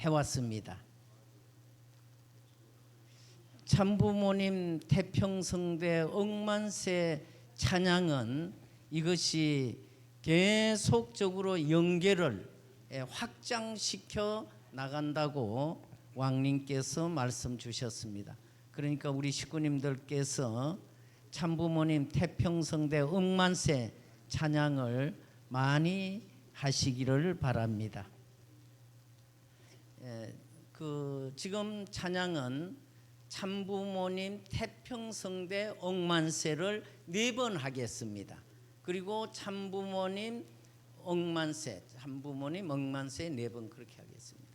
해왔습니다. 참부모님 태평성대 억만세 찬양은 이것이 계속적으로 연계를 확장시켜 나간다고 왕님께서 말씀 주셨습니다. 그러니까 우리 식구님들께서 참부모님 태평성대 억만세 찬양을 많이 하시기를 바랍니다. 지금 찬양은 참부모님 태평성대 억만세를 4번 하겠습니다. 그리고 참부모님 억만세 4번 그렇게 하겠습니다.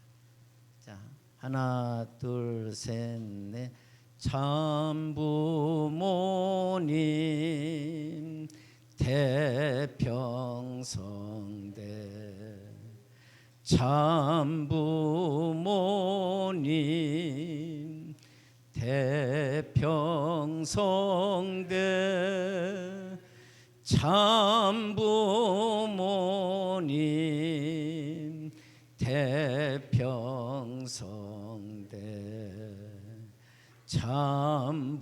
자, 하나, 둘, 셋, 넷. 참부모님 태평성대 참부모님 태평성대 참부모님 태평성대 참부모님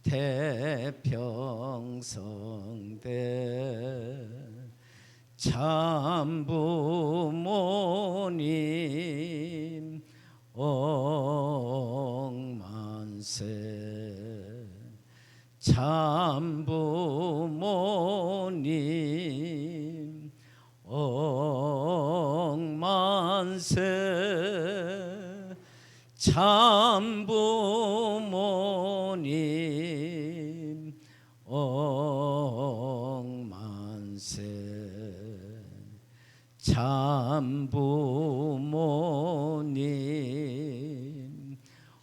태평성대 참부모님 억만세 참부모님 억만세 참부모님 억만세 참부모님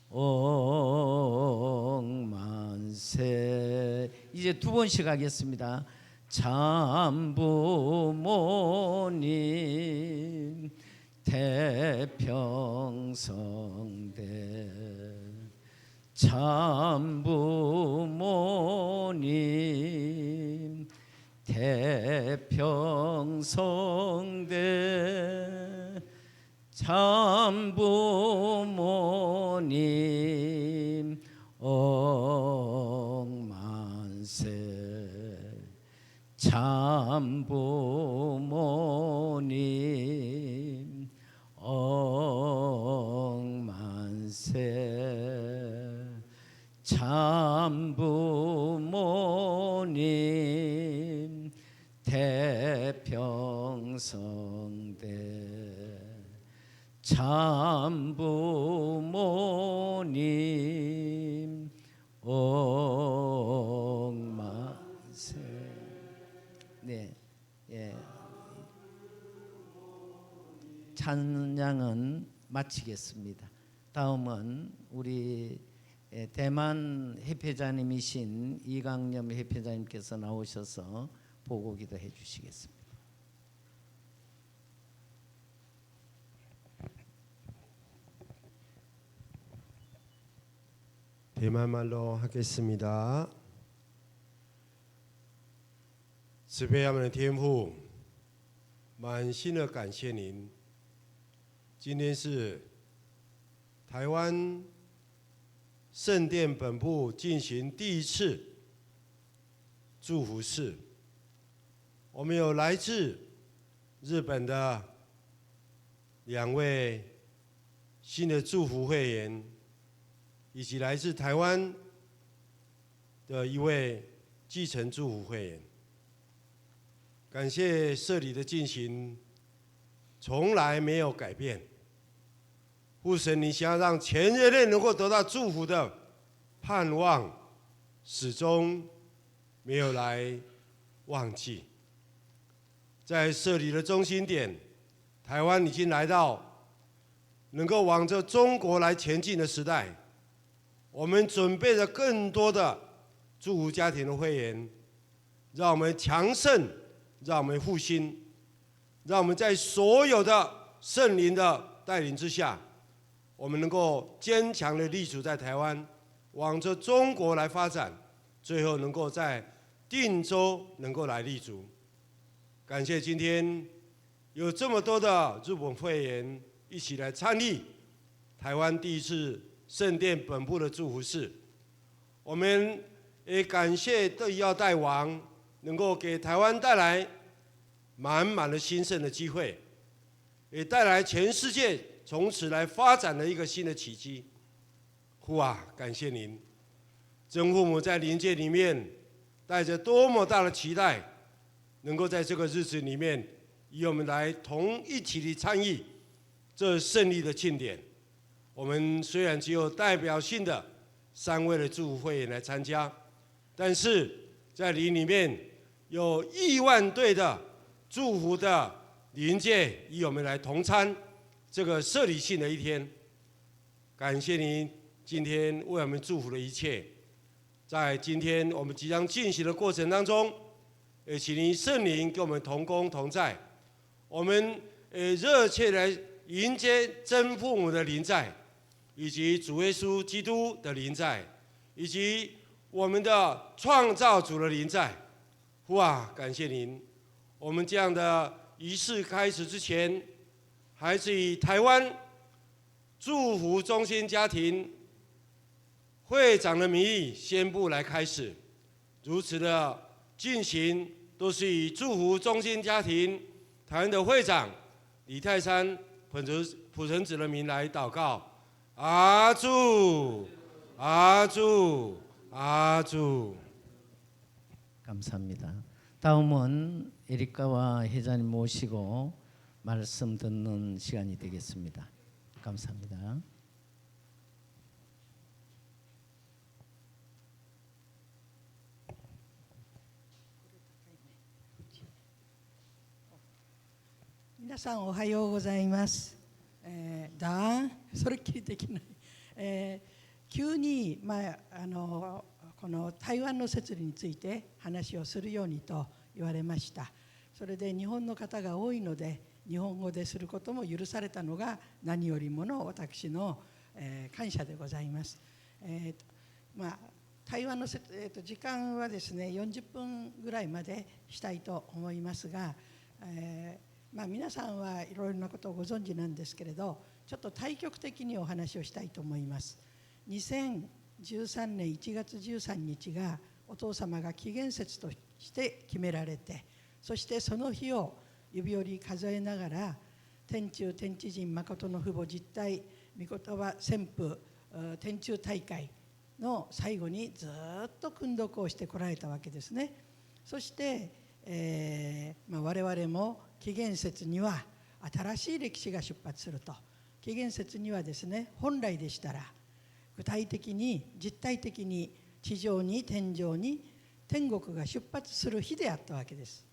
억만세. 이제 2번씩 하겠습니다. 참부모님 태평성대 참부모님 태평성대 참부모님 억만세 참부모님 억만세 참부모님 태평성대 참부모님 억만세. 네, 예. 찬양은 마치겠습니다. 다음은 우리 대만 회표자님이신 이강념 회표자님께서 나오셔서 보고기도 해주시겠습니다. 대만말로 하겠습니다. 慈悲阿们的天父，满心的感谢您。今天是台湾圣殿本部进行第1次祝福式，我们有来自日本的2位新的祝福会员，以及来自台湾的1位继承祝福会员。感谢社礼的进行，从来没有改变。父神，你想要让全人类能够得到祝福的盼望，始终没有来忘记。在社礼的中心点，台湾已经来到能够往着中国来前进的时代。我们准备了更多的祝福家庭的会员，让我们强盛，让我们复兴，让我们在所有的圣灵的带领之下，我们能够坚强的立足在台湾，往着中国来发展，最后能够在定州能够来立足。感谢今天有这么多的日本会员一起来参与台湾第一次圣殿本部的祝福式。我们也感谢德耀大王能够给台湾带来满满的兴盛的机会，也带来全世界从此来发展的一个新的奇迹。父啊，感谢您！曾父母在灵界里面带着多么大的期待，能够在这个日子里面与我们来同一起的参与这胜利的庆典。我们虽然只有代表性的3位的祝福会员来参加，但是在灵里面有亿万对的祝福的灵界与我们来同参这个设立性的一天。感谢您今天为我们祝福的一切。在今天我们即将进行的过程当中，也请您圣灵跟我们同工同在，我们热切来迎接真父母的临在，以及主耶稣基督的临在，以及我们的创造主的临在。父啊，感谢您！我们这样的仪式开始之前，还是以台湾祝福中心家庭会长的名义宣布来开始。如此的进行，都是以祝福中心家庭台湾的会长李泰山普成子的名来祷告。阿主，阿主，阿主。 감사합니다. 다음은 에리카와 회장님 모시고 말씀 듣는 시간이 되겠습니다. 감사합니다.皆さんおはようございます。それっきりできない。急にこの台湾の設理について話をするようにと言われました。それで日本の方が多いので日本語ですることも許されたのが何よりもの私の感謝でございます。台湾の時間はですね40分ぐらいまでしたいと思いますが、皆さんはいろいろなことをご存知なんですけれど、ちょっと対極的にお話をしたいと思います。2013年1月13日がお父様が紀元節として決められて、そしてその日を指折り数えながら天中天地人誠の父母実体御言葉旋風天中大会の最後にずっと訓読をしてこられたわけですね。そして、我々も紀元節には新しい歴史が出発すると。紀元節にはですね、本来でしたら具体的に実体的に地上に天上に天国が出発する日であったわけです。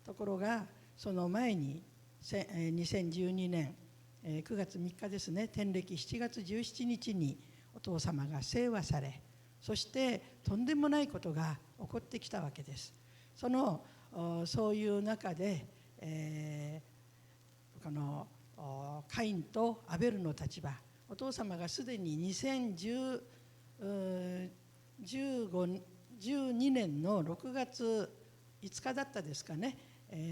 ところがその前に2012年9月3日ですね、天暦7月17日にお父様が聖和され、そしてとんでもないことが起こってきたわけです。そういう中で、このカインとアベルの立場、お父様がすでに2012年の6月5日だったですかね、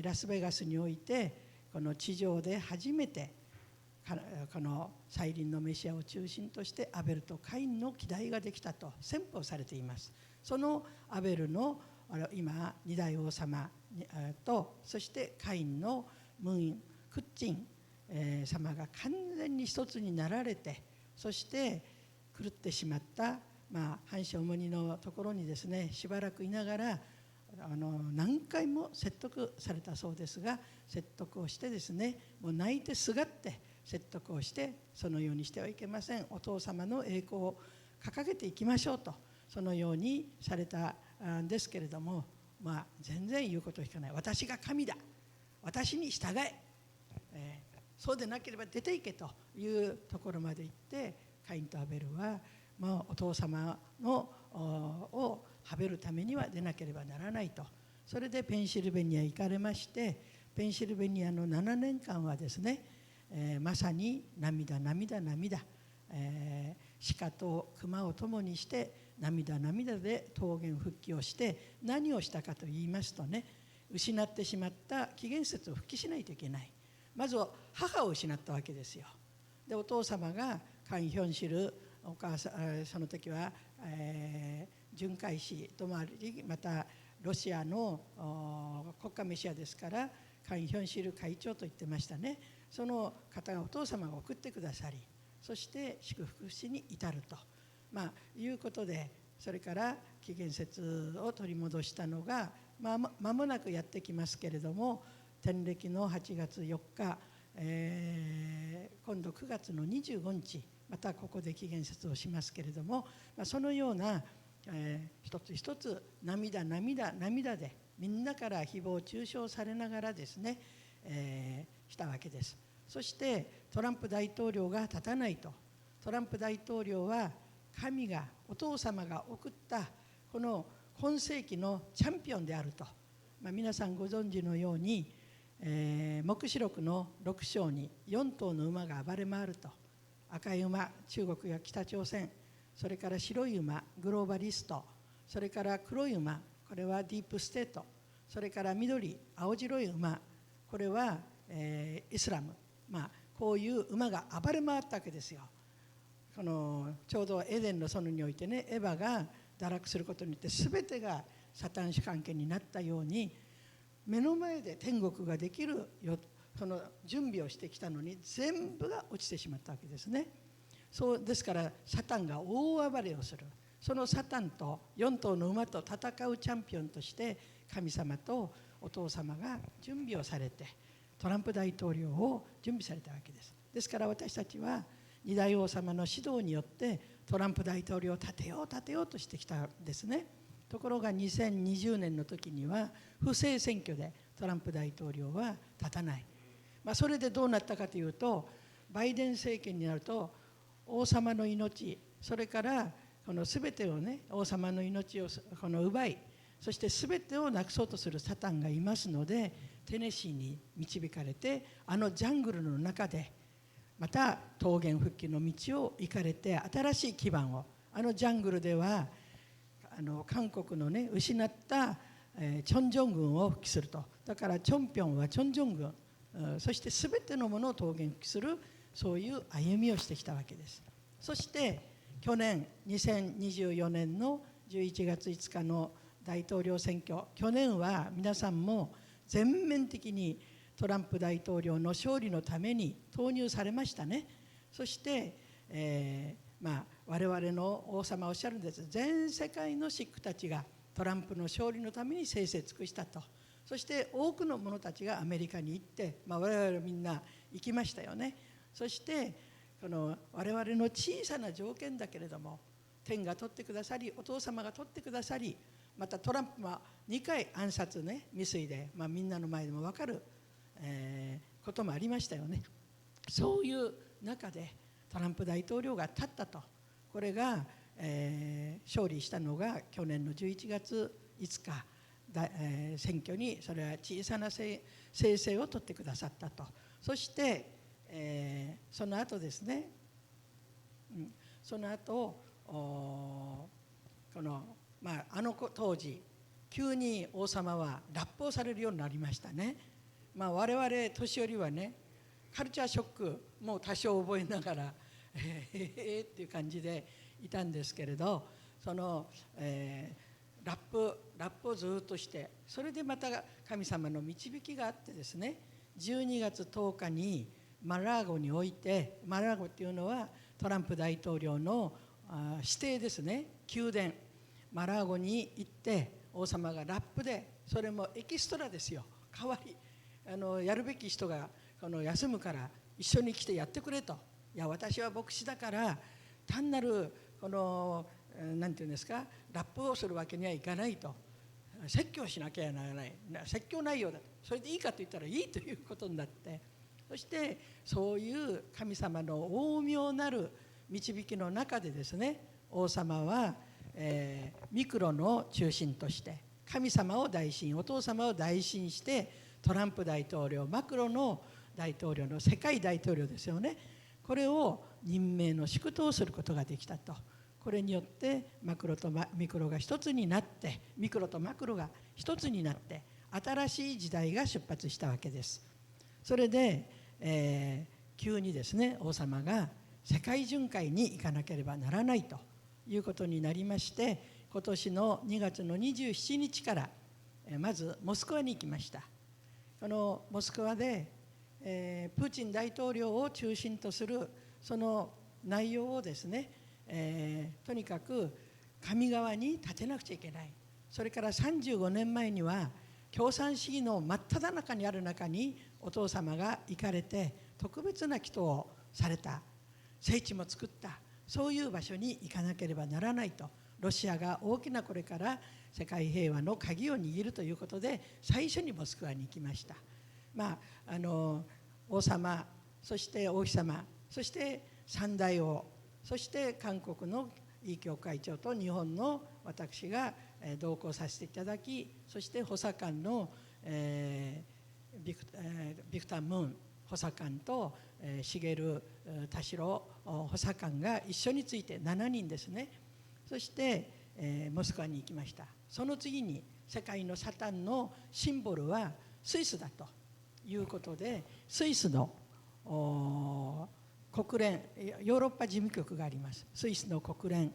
ラスベガスにおいてこの地上で初めてこの再臨のメシアを中心としてアベルとカインの希代ができたと宣布されています。そのアベルの今二代王様と、そしてカインのムン・クッチン様が完全に一つになられて、そして狂ってしまった反証モニのところにですねしばらくいながら何回も説得されたそうですが、説得をしてですね、もう泣いてすがって説得をして、そのようにしてはいけません、お父様の栄光を掲げていきましょうと、そのようにされたんですけれども、全然言うことを聞かない。私が神だ、私に従え、そうでなければ出ていけというところまで行って、カインとアベルはもうお父様をはべるためには出なければならないと。それでペンシルベニア行かれまして、ペンシルベニアの7年間はですね、まさに涙涙涙、鹿と熊を共にして涙涙で桃源復帰をして、何をしたかと言いますとね、失ってしまった紀元節を復帰しないといけない。まず母を失ったわけですよ。でお父様がカン・ヒョンシル、お母さんその時は、巡回使ともあり、またロシアの国家メシアですからカン・ヒョンシル会長と言ってましたね。その方がお父様が送ってくださり、そして祝福しに至ると、いうことで、それから紀元節を取り戻したのが間もなくやってきますけれども、天暦の8月4日、今度9月の25日またここで紀元節をしますけれども、そのような、一つ一つ涙でみんなから誹謗中傷されながらですね、したわけです。そしてトランプ大統領が立たないと。トランプ大統領は神が、お父様が送ったこの今世紀のチャンピオンであると、皆さんご存知のように、黙示録の6章に4頭の馬が暴れ回ると。赤い馬、中国や北朝鮮、それから白い馬、グローバリスト、それから黒い馬、これはディープステート、それから緑、青白い馬、これは、イスラム、こういう馬が暴れ回ったわけですよ。このちょうどエデンの園においてね、エヴァが堕落することによって全てがサタン主関係になったように、目の前で天国ができるその準備をしてきたのに全部が落ちてしまったわけですね。そうですからサタンが大暴れをする。そのサタンと4頭の馬と戦うチャンピオンとして神様とお父様が準備をされて、トランプ大統領を準備されたわけです。ですから私たちは二大王様の指導によってトランプ大統領を立てようとしてきたんですね。ところが2020年の時には不正選挙でトランプ大統領は立たない。それでどうなったかというと、バイデン政権になると王様の命、それからこの全てをね、王様の命を奪い、そして全てをなくそうとするサタンがいますので、テネシーに導かれてジャングルの中でまた桃源復帰の道を行かれて、新しい基盤を、ジャングルでは韓国のね失ったチョンジョン軍を復帰すると。だからチョンピョンはチョンジョン軍、そして全てのものを桃源復帰する、そういう歩みをしてきたわけです。そして去年2024年の11月5日の大統領選挙、去年は皆さんも全面的にトランプ大統領の勝利のために投入されましたね。そして、我々の王様おっしゃるんです。全世界のシックたちがトランプの勝利のためにせいせい尽くしたと。そして多くの者たちがアメリカに行って、我々みんな行きましたよね。そしてこの我々の小さな条件だけれども、天が取ってくださり、お父様が取ってくださり、またトランプは2回暗殺ね、未遂で、みんなの前でも分かる、こともありましたよね。そういう中でトランプ大統領が立ったと。これが、勝利したのが去年の11月5日、選挙にそれは小さな制制を取ってくださったと。そして、その後ですね、その後この、当時急に王様はラップをされるようになりましたね。我々年寄りはね、カルチャーショックも多少覚えながらっていう感じでいたんですけれど、その、ラップをずっとして、それでまた神様の導きがあってですね、12月10日にマラーゴにおいて、マラーゴっていうのはトランプ大統領の指定ですね、宮殿マラーゴに行って、王様がラップで、それもエキストラですよ、代わりやるべき人が休むから一緒に来てやってくれと。いや、私は牧師だから単なるなんていうんですか、ラップをするわけにはいかないと。説教しなきゃならない、説教内容だと。それでいいかと言ったらいいということになって、そしてそういう神様の奥妙なる導きの中でですね、王様は、ミクロの中心として神様を代信、お父様を代信して、トランプ大統領、マクロの大統領の世界大統領ですよね、これを任命の祝祷することができたと。これによってマクロとミクロが一つになって、ミクロとマクロが一つになって、新しい時代が出発したわけです。それで、急にですね王様が世界巡回に行かなければならないということになりまして、今年の2月の27日からまずモスクワに行きました。このモスクワでプーチン大統領を中心とするその内容をですね、とにかく神側に立てなくちゃいけない。それから35年前には共産主義の真っ只中にある中にお父様が行かれて特別な祈祷をされた、聖地も作った、そういう場所に行かなければならないと、ロシアが大きなこれから世界平和の鍵を握るということで最初にモスクワに行きました。王様、そして王妃様、そして三大王、そして韓国のイ教会長と日本の私が同行させていただき、そして補佐官のビクター・ムーン補佐官と茂田代補佐官が一緒について7人ですね。そしてモスクワに行きました。その次に世界のサタンのシンボルはスイスだということで、スイスの国連、ヨーロッパ事務局があります。スイスの国連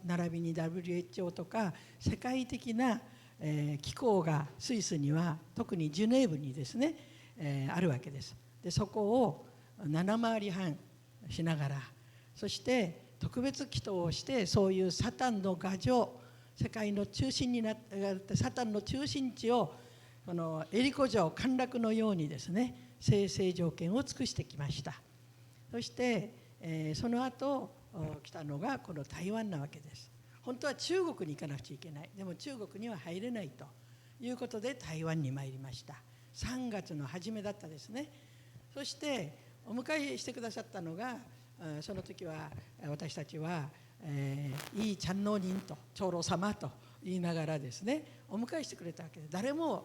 並びに WHO とか世界的な機構がスイスには特にジュネーブにですねあるわけです。でそこを7回り半しながら、そして特別祈祷をして、そういうサタンの牙城、世界の中心になってサタンの中心地をこのエリコ城陥落のようにですね生成条件を尽くしてきました。そして、その後来たのがこの台湾なわけです。本当は中国に行かなくちゃいけない。でも中国には入れないということで台湾に参りました。3月の初めだったですね。そしてお迎えしてくださったのが、その時は私たちは、いいちゃんの人と長老様と言いながらですねお迎えしてくれたわけで、誰も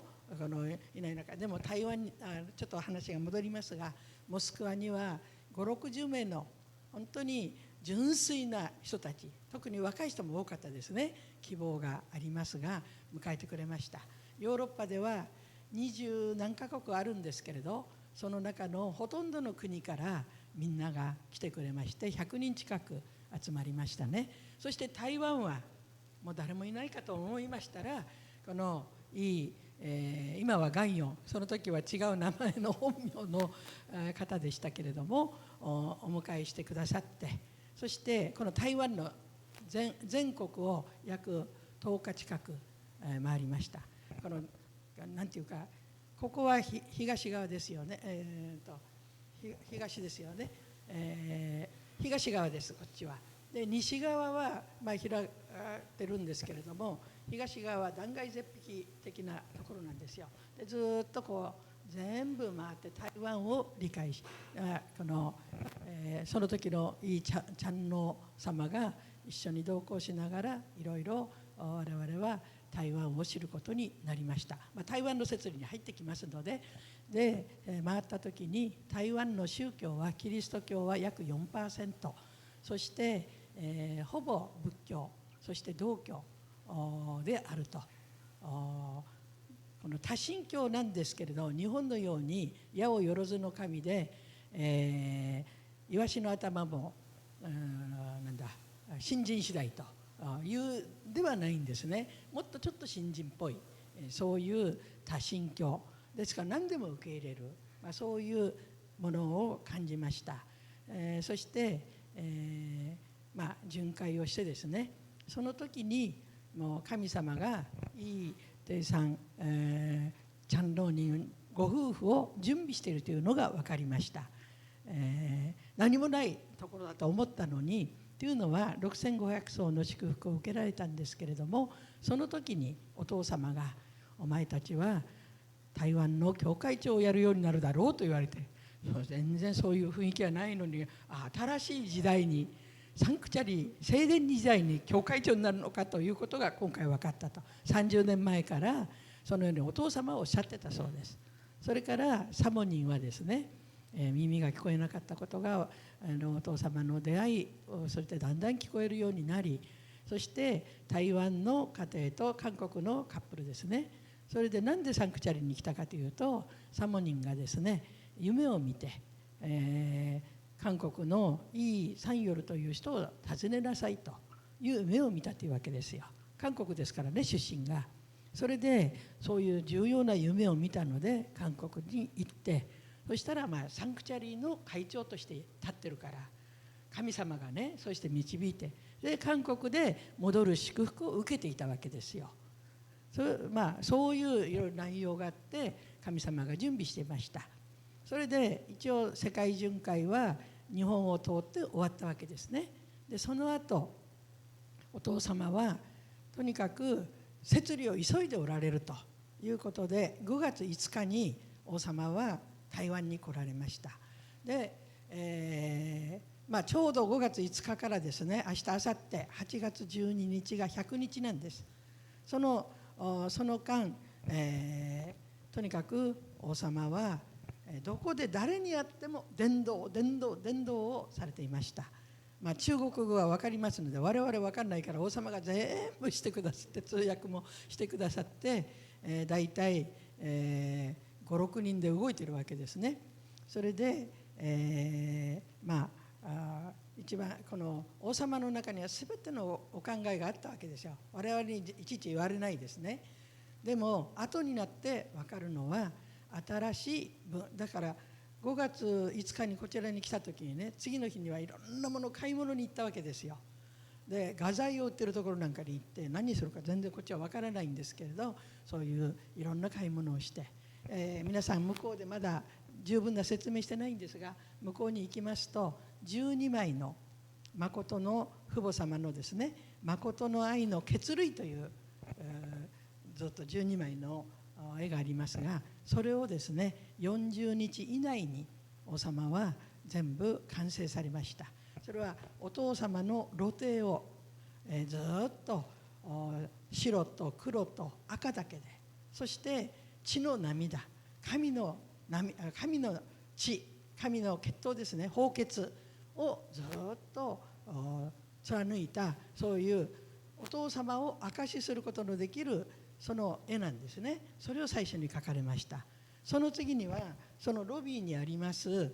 いない中でも台湾にちょっと話が戻りますが、モスクワには50、60名の本当に純粋な人たち、特に若い人も多かったですね。希望がありますが迎えてくれました。ヨーロッパでは20何カ国あるんですけれど、その中のほとんどの国からみんなが来てくれまして、100人近く集まりましたね。そして台湾はもう誰もいないかと思いましたら、この今はガンヨン、その時は違う名前の本名の方でしたけれどもお迎えしてくださって、そしてこの台湾の全国を約10日近く回りました。このなんていうか、ここは東側ですよね、東ですよね、東側です、こっちは。で西側は開ってるんですけれども、東側は断崖絶壁的なところなんですよ。でずっとこう全部回って台湾を理解し、その時のいいちゃんの様が一緒に同行しながらいろいろ我々は台湾を知ることになりました。台湾の摂理に入ってきますので、回った時に台湾の宗教はキリスト教は約 4%、 そして、ほぼ仏教、そして道教であると。この多神教なんですけれど、日本のように八百万の神で、イワシの頭も信心次第というではないんですね。もっとちょっと信心っぽい、そういう多神教ですから何でも受け入れる、そういうものを感じました。そして、巡回をしてですね、その時にもう神様がイテイさん、チャンローニンご夫婦を準備しているというのが分かりました。何もないところだと思ったのに、というのは6500層の祝福を受けられたんですけれども、その時にお父様がお前たちは台湾の教会長をやるようになるだろうと言われて、全然そういう雰囲気はないのに、新しい時代にサンクチャリー聖殿時代に教会長になるのかということが今回分かったと。30年前からそのようにお父様はおっしゃってたそうです。それからサモニンはですね、耳が聞こえなかったことがお父様の出会いをそれでだんだん聞こえるようになり、そして台湾の家庭と韓国のカップルですね、それでなんでサンクチャリに来たかというと、サモニンがですね夢を見て、韓国のイ・サンヨルという人を訪ねなさいという夢を見たというわけですよ。韓国ですからね、出身が。それでそういう重要な夢を見たので韓国に行って、そしたらサンクチャリーの会長として立ってるから、神様がねそして導いて、で韓国で戻る祝福を受けていたわけですよ。そういういろいろ内容があって神様が準備していました。それで一応世界巡回は日本を通って終わったわけですね。でその後お父様はとにかく摂理を急いでおられるということで、5月5日に王様は台湾に来られました。で、ちょうど5月5日からですね、明日明後日8月12日が100日なんです。その間、とにかく王様はどこで誰にやっても伝道をされていました。中国語は分かりますので我々分かんないから王様が全部してくださって、通訳もしてくださって、だいたい5、6人で動いているわけですね。それで、一番この王様の中には全てのお考えがあったわけですよ。我々にいちいち言われないですね。でも後になって分かるのは新しい、だから5月5日にこちらに来た時にね、次の日にはいろんなものを買い物に行ったわけですよ。で画材を売ってるところなんかに行って何するか全然こっちは分からないんですけれど、そういういろんな買い物をして、皆さん向こうでまだ十分な説明してないんですが、向こうに行きますと12枚の誠の父母様のですね、誠の愛の血類という、ずっと12枚の絵がありますが、それをですね40日以内に王様は全部完成されました。それはお父様の露呈を、ずっと白と黒と赤だけで、そして血の涙、神の血、神の血統ですね、宝血をずっと貫いた、そういうお父様を証しすることのできるその絵なんですね。それを最初に描かれました。その次にはそのロビーにあります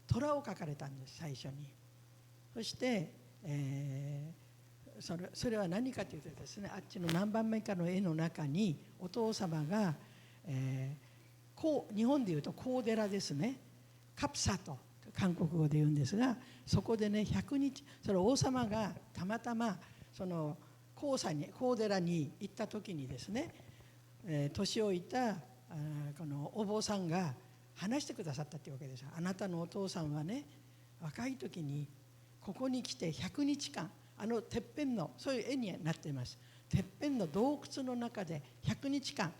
虎を描かれたんです、最初に。そして、それは何かというとですね、あっちの何番目かの絵の中にお父様が、日本でいうと高寺ですね、カプサと韓国語で言うんですが、そこでね100日、それ王様がたまたまその高寺に行った時にですね、年老いたこのお坊さんが話してくださったというわけです。あなたのお父さんはね、若い時にここに来て100日間、てっぺんの、そういう絵になっています、てっぺんの洞窟の中で100日間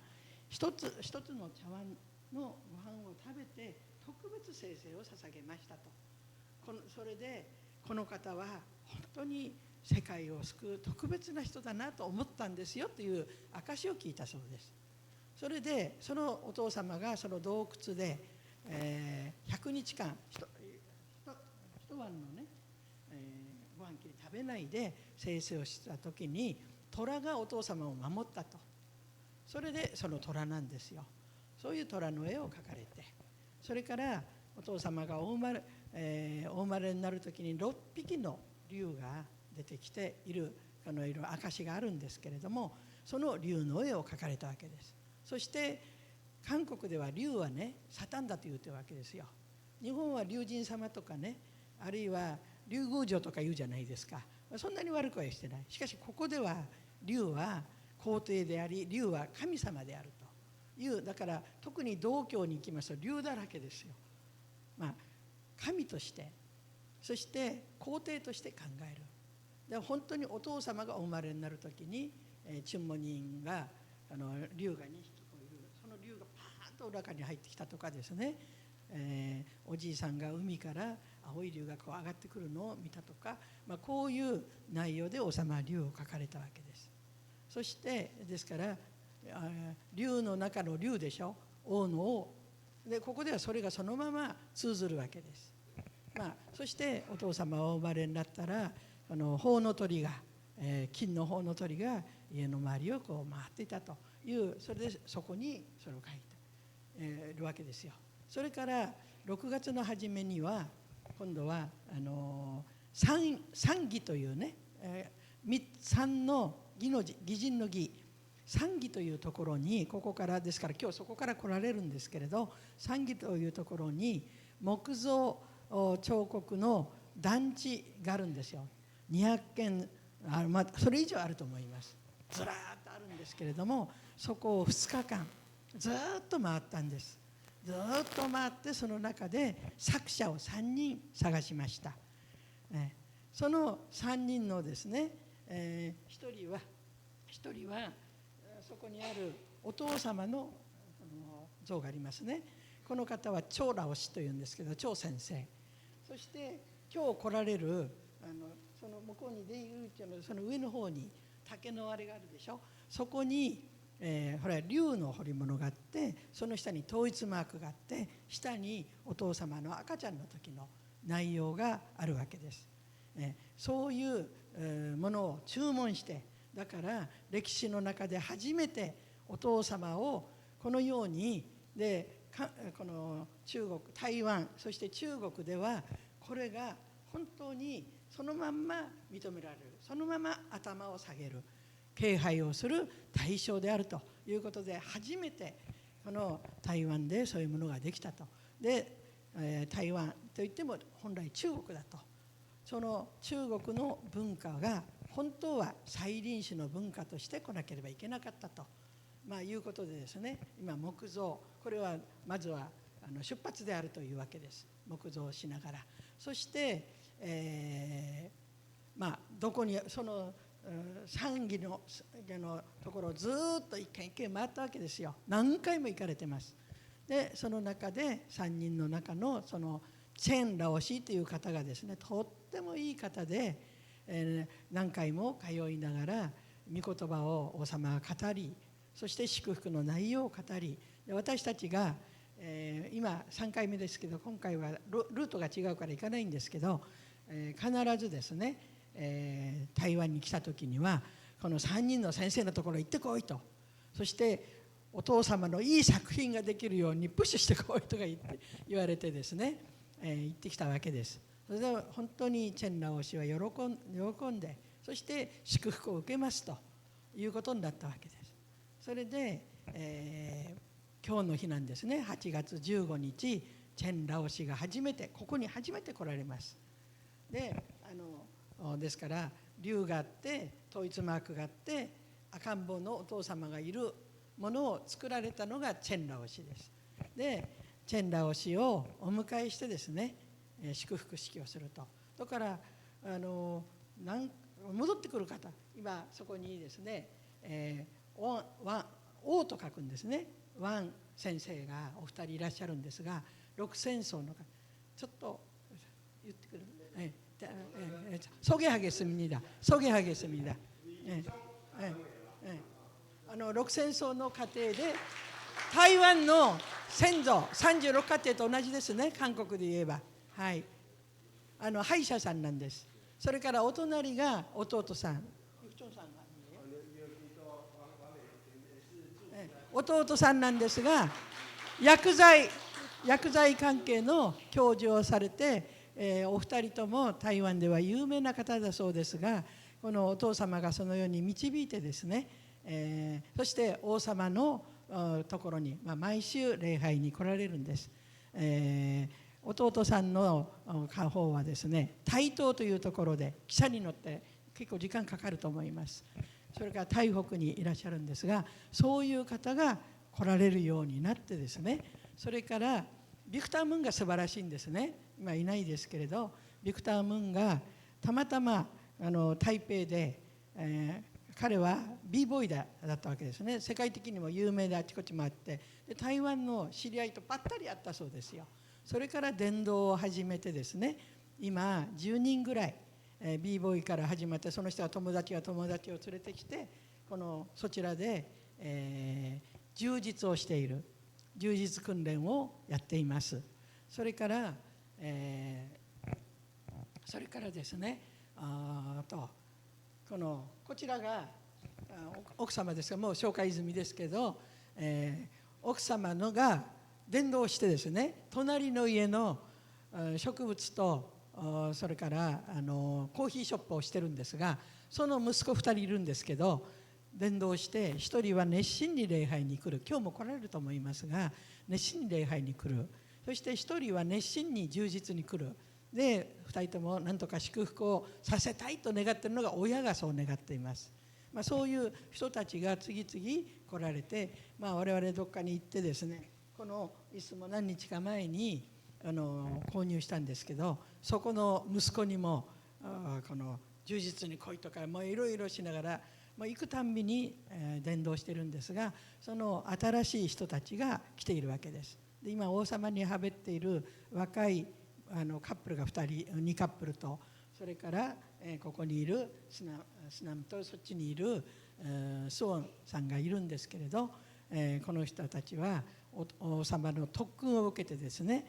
一つの茶碗のご飯を食べて特別聖々を捧げましたと。それでこの方は本当に世界を救う特別な人だなと思ったんですよという証を聞いたそうです。それでそのお父様がその洞窟で、100日間一碗のね、ご飯きり食べないで聖々をした時に虎がお父様を守ったと。それでその虎なんですよ。そういう虎の絵を描かれて、それからお父様がお生まれになる時に6匹の竜が出てきているいろいろ証があるんですけれども、その竜の絵を描かれたわけです。そして韓国では竜はねサタンだと言うてるわけですよ。日本は龍神様とかね、あるいは竜宮城とか言うじゃないですか。そんなに悪くはしてない。しかしここでは竜は皇帝であり、竜は神様であるという、だから特に道教に行きますと竜だらけですよ。神として、そして皇帝として考える。で本当にお父様がお生まれになる時に、チュンモニンが竜が2匹こういう、その竜がパーンとお腹に入ってきたとかですね、おじいさんが海から青い竜がこう上がってくるのを見たとか、こういう内容で王様は竜を描かれたわけです。そしてですから竜の中の竜でしょ、王の王で、ここではそれがそのまま通ずるわけです。そしてお父様がお生まれになったら鳳の鳥が、金の鳳の鳥が家の周りをこう回っていたという、それでそこにそれを書いているわけですよ。それから6月の初めには今度は参議というね、参の義の字、義人の義、参議というところに、ここからですから今日そこから来られるんですけれど、参議というところに木造彫刻の団地があるんですよ。200件それ以上あると思います。ずらーっとあるんですけれども、そこを2日間ずっと回ったんです。ずっと回って、その中で作者を3人探しました。その3人のですね、1人はそこにあるお父様の像がありますね。この方は張老師というんですけど、張先生。そして今日来られるその向こうに出入り口のその上の方に竹のあれがあるでしょ。そこにほら竜の彫り物があって、その下に統一マークがあって、下にお父様の赤ちゃんの時の内容があるわけです。そういうものを注文して、だから歴史の中で初めてお父様をこのようにで、この中国、台湾、そして中国ではこれが本当にそのまんま認められる、そのまま頭を下げる、敬拝をする対象であるということで、初めてこの台湾でそういうものができたと。で、台湾といっても本来中国だと。その中国の文化が本当は祭臨史の文化として来なければいけなかったと、いうことでですね、今木造、これはまずは出発であるというわけです。木造をしながら、そして、どこにその参議のところをずっと一軒一軒回ったわけですよ。何回も行かれてます。でその中で3人の中のそのチェン・ラオシという方がですね、とってもいい方で、何回も通いながら御言葉を王様が語り、そして祝福の内容を語り、で私たちが、今3回目ですけど、今回はルートが違うから行かないんですけど、必ずですね、台湾に来た時にはこの3人の先生のところ行ってこいと、そしてお父様のいい作品ができるようにプッシュしてこいとか言われてですね、行ってきたわけです。それで本当にチェン・ラオ氏は喜んで、そして祝福を受けますということになったわけです。それで、今日の日なんですね、8月15日、チェン・ラオ氏がここに初めて来られます。でですから竜があって統一マークがあって赤ん坊のお父様がいるものを作られたのがチェン・ラオ氏です。でチェン・ラオ氏をお迎えしてですね、祝福式をすると。だから戻ってくる方、今そこにですね、王と書くんですね。ワン先生がお二人いらっしゃるんですが、六戦争のちょっと言ってくる。소개하겠습니다. 소개하겠습니다.六戦争の過程で台湾の先祖36家庭と同じですね、韓国で言えば。はい、歯医者さんなんです。それからお隣が弟さん、弟さんなんですが、薬剤関係の教授をされて、お二人とも台湾では有名な方だそうですが、このお父様がそのように導いてですね、そして王様のところに、毎週礼拝に来られるんです。弟さんの家宝はですね、台東というところで汽車に乗って結構時間かかると思います。それから台北にいらっしゃるんですが、そういう方が来られるようになってですね、それからビクター・ムンが素晴らしいんですね。今いないですけれど、ビクター・ムンがたまたま台北で、彼は b ボーイだったわけですね。世界的にも有名であちこち回って、で台湾の知り合いとばったり会ったそうですよ。それから伝道を始めてですね、今10人ぐらい、b ボーイから始まって、その人が友達を連れてきて、そちらで、充実をしている、充実訓練をやっています。それからですね、こちらが奥様ですが、もう紹介済みですけど、奥様のが伝道してですね、隣の家の植物とそれからコーヒーショップをしてるんですが、その息子2人いるんですけど、伝道して1人は熱心に礼拝に来る、今日も来られると思いますが熱心に礼拝に来る、そして1人は熱心に充実に来る、で2人とも何とか祝福をさせたいと願っているのが親がそう願っています。そういう人たちが次々来られて、我々どっかに行ってですね、この椅子も何日か前に購入したんですけど、そこの息子にもこの充実に来いとかいろいろしながら行くたんびに伝道してるんですが、その新しい人たちが来ているわけです。で今王様にはべっている若いカップルが2カップルと、それからここにいるスナムとそっちにいるスオンさんがいるんですけれど、この人たちは王様の特訓を受けてですね、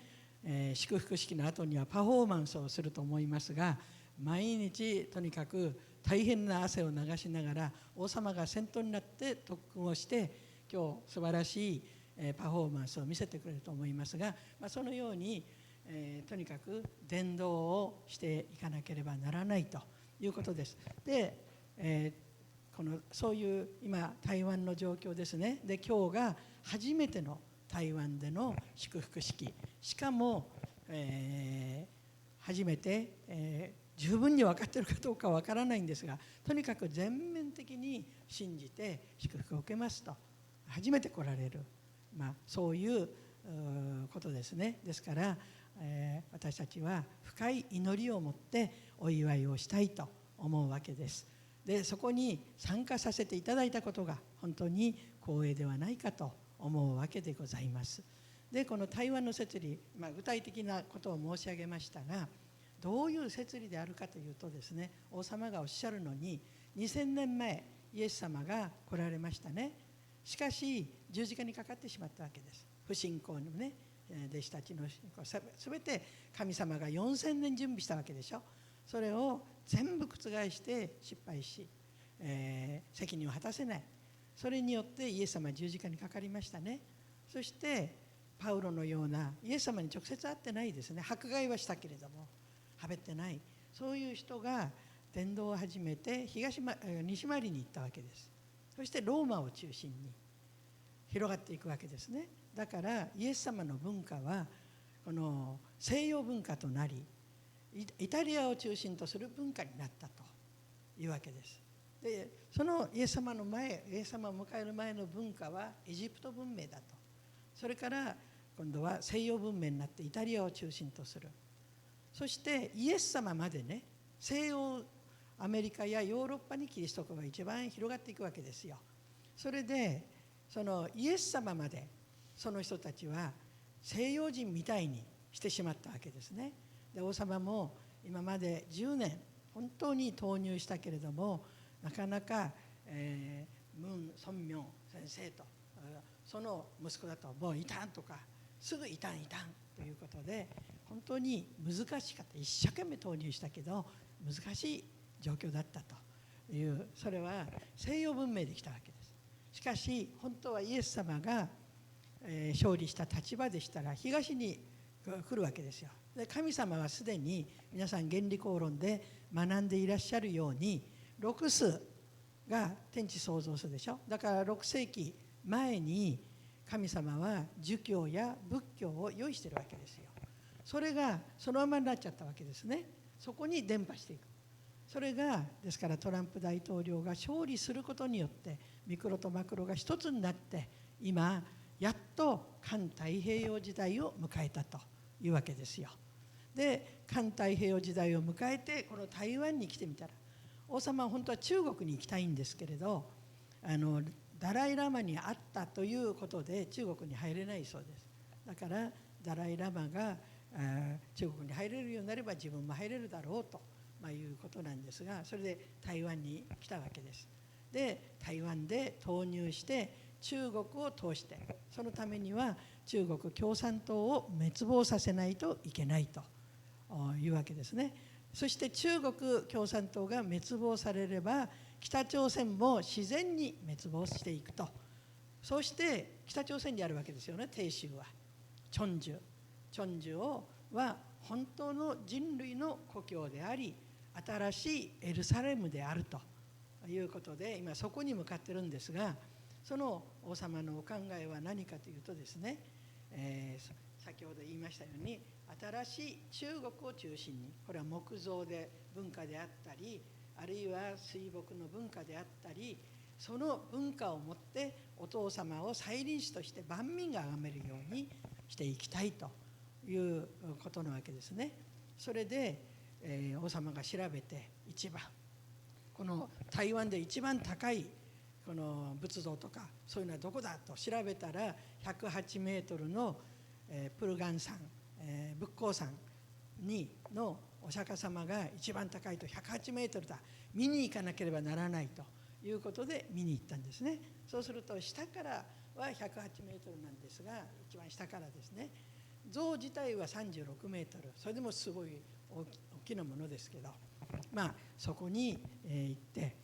祝福式の後にはパフォーマンスをすると思いますが、毎日とにかく大変な汗を流しながら王様が先頭になって特訓をして、今日素晴らしいパフォーマンスを見せてくれると思いますが、そのようにとにかく伝道をしていかなければならないということです。で、そういう今台湾の状況ですね。で今日が初めての台湾での祝福式、しかも、初めて、十分に分かっているかどうか分からないんですが、とにかく全面的に信じて祝福を受けますと初めて来られる、そういうことですね。ですから、私たちは深い祈りを持ってお祝いをしたいと思うわけです。でそこに参加させていただいたことが本当に光栄ではないかと思うわけでございます。でこの台湾の摂理、具体的なことを申し上げましたが、どういう摂理であるかというとですね、王様がおっしゃるのに2000年前イエス様が来られましたね。しかし十字架にかかってしまったわけです。不信仰のね弟子たちのすべて神様が4000年準備したわけでしょ。それを全部覆して失敗し、責任を果たせない。それによってイエス様は十字架にかかりましたね。そしてパウロのようなイエス様に直接会ってないですね、迫害はしたけれどもはべってない、そういう人が伝道を始めて西回りに行ったわけです。そしてローマを中心に広がっていくわけですね。だからイエス様の文化はこの西洋文化となり、イタリアを中心とする文化になったというわけです。でそのイエス様を迎える前の文化はエジプト文明だと、それから今度は西洋文明になってイタリアを中心とする。そしてイエス様までね、西洋アメリカやヨーロッパにキリスト教が一番広がっていくわけですよ。それでそのイエス様までその人たちは西洋人みたいにしてしまったわけですね。で王様も今まで10年本当に投入したけれども、なかなか、ムン・ソンミョン先生とその息子だともういたんとかすぐいたんということで本当に難しかった。一生懸命投入したけど難しい状況だったという、それは西洋文明できたわけです。しかし本当はイエス様が、勝利した立場でしたら東に来るわけですよ。で神様はすでに皆さん原理講論で学んでいらっしゃるように6数が天地創造数でしょ。だから6世紀前に神様は儒教や仏教を用意しているわけですよ。それがそのままになっちゃったわけですね。そこに伝播していく。それがですからトランプ大統領が勝利することによってミクロとマクロが一つになって今やっと環太平洋時代を迎えたというわけですよ。で環太平洋時代を迎えてこの台湾に来てみたら、王様は本当は中国に行きたいんですけれどダライラマに会ったということで中国に入れないそうです。だからダライラマが中国に入れるようになれば自分も入れるだろうと、いうことなんですが、それで台湾に来たわけです。で台湾で投入して中国を通して、そのためには中国共産党を滅亡させないといけないというわけですね。そして中国共産党が滅亡されれば北朝鮮も自然に滅亡していくと。そうして北朝鮮にあるわけですよね、鄭州は。チョンジュ、チョンジュは本当の人類の故郷であり、新しいエルサレムであるということで、今そこに向かってるんですが、その王様のお考えは何かというとですね、先ほど言いましたように、新しい中国を中心に、これは木造で文化であったり、あるいは水墨の文化であったり、その文化をもってお父様を再臨死として万民が崇めるようにしていきたいということなわけですね。それで、王様が調べて一番、この台湾で一番高いこの仏像とかそういうのはどこだと調べたら、108メートルのプルガン山、仏光山のお釈迦様が一番高いと、108メートルだ、見に行かなければならないということで見に行ったんですね。そうすると下からは108メートルなんですが、一番下からですね、像自体は36メートル、それでもすごい大きなものですけど、そこに行って、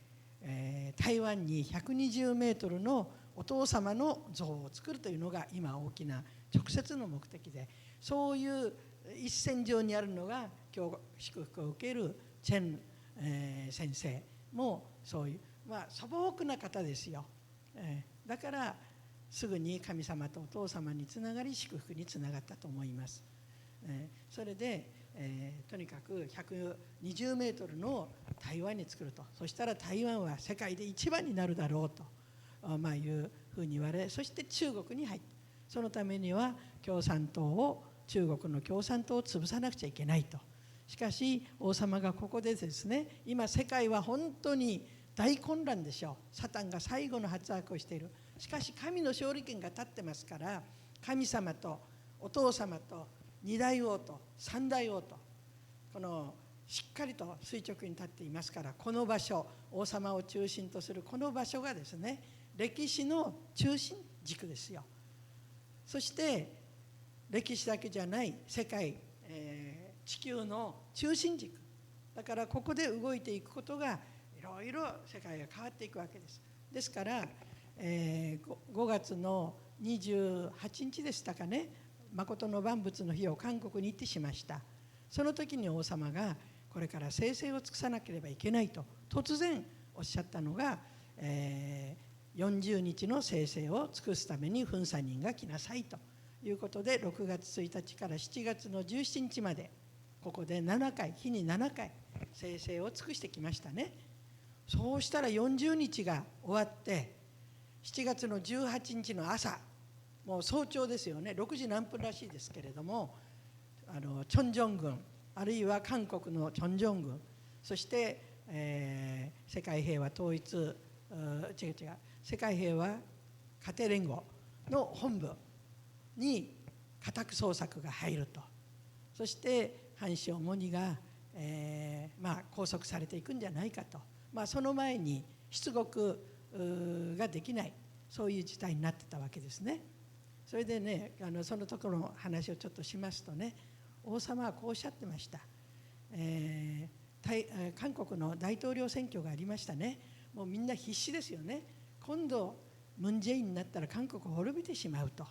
台湾に120メートルのお父様の像を作るというのが今大きな直接の目的で、そういう一線上にあるのが今日祝福を受けるチェン、先生もそういう、素朴な方ですよ。だからすぐに神様とお父様につながり、祝福につながったと思います。それで、とにかく120メートルの台湾に作ると、そしたら台湾は世界で一番になるだろうと、いうふうに言われ、そして中国に入った。そのためには共産党を、中国の共産党を潰さなくちゃいけないと。しかし王様がここでですね、今世界は本当に大混乱でしょう。サタンが最後の発悪をしている。しかし神の勝利権が立ってますから、神様とお父様と二大王と三大王とこのしっかりと垂直に立っていますから、この場所、王様を中心とするこの場所がですね、歴史の中心軸ですよ。そして歴史だけじゃない世界、地球の中心軸だから、ここで動いていくことがいろいろ世界が変わっていくわけです。ですから、5月の28日でしたかね、誠の万物の日を韓国に行ってしました。その時に王様がこれから聖々を尽くさなければいけないと突然おっしゃったのが、40日の聖々を尽くすために分散人が来なさいということで、6月1日から7月の17日までここで7回、日に7回聖々を尽くしてきましたね。そうしたら40日が終わって、7月の18日の朝、もう早朝ですよね、6時何分らしいですけれども、チョンジョン郡、あるいは韓国のチョンジョン郡、そして、世界平和統一世界平和家庭連合の本部に家宅捜索が入ると。そしてハン・ショウモニが、拘束されていくんじゃないかと、その前に出国ができない、そういう事態になってたわけですね。それでね、そのところの話をちょっとしますとね、王様はこうおっしゃってました。韓国の大統領選挙がありましたね。もうみんな必死ですよね。今度ムン・ジェインになったら韓国を滅びてしまうと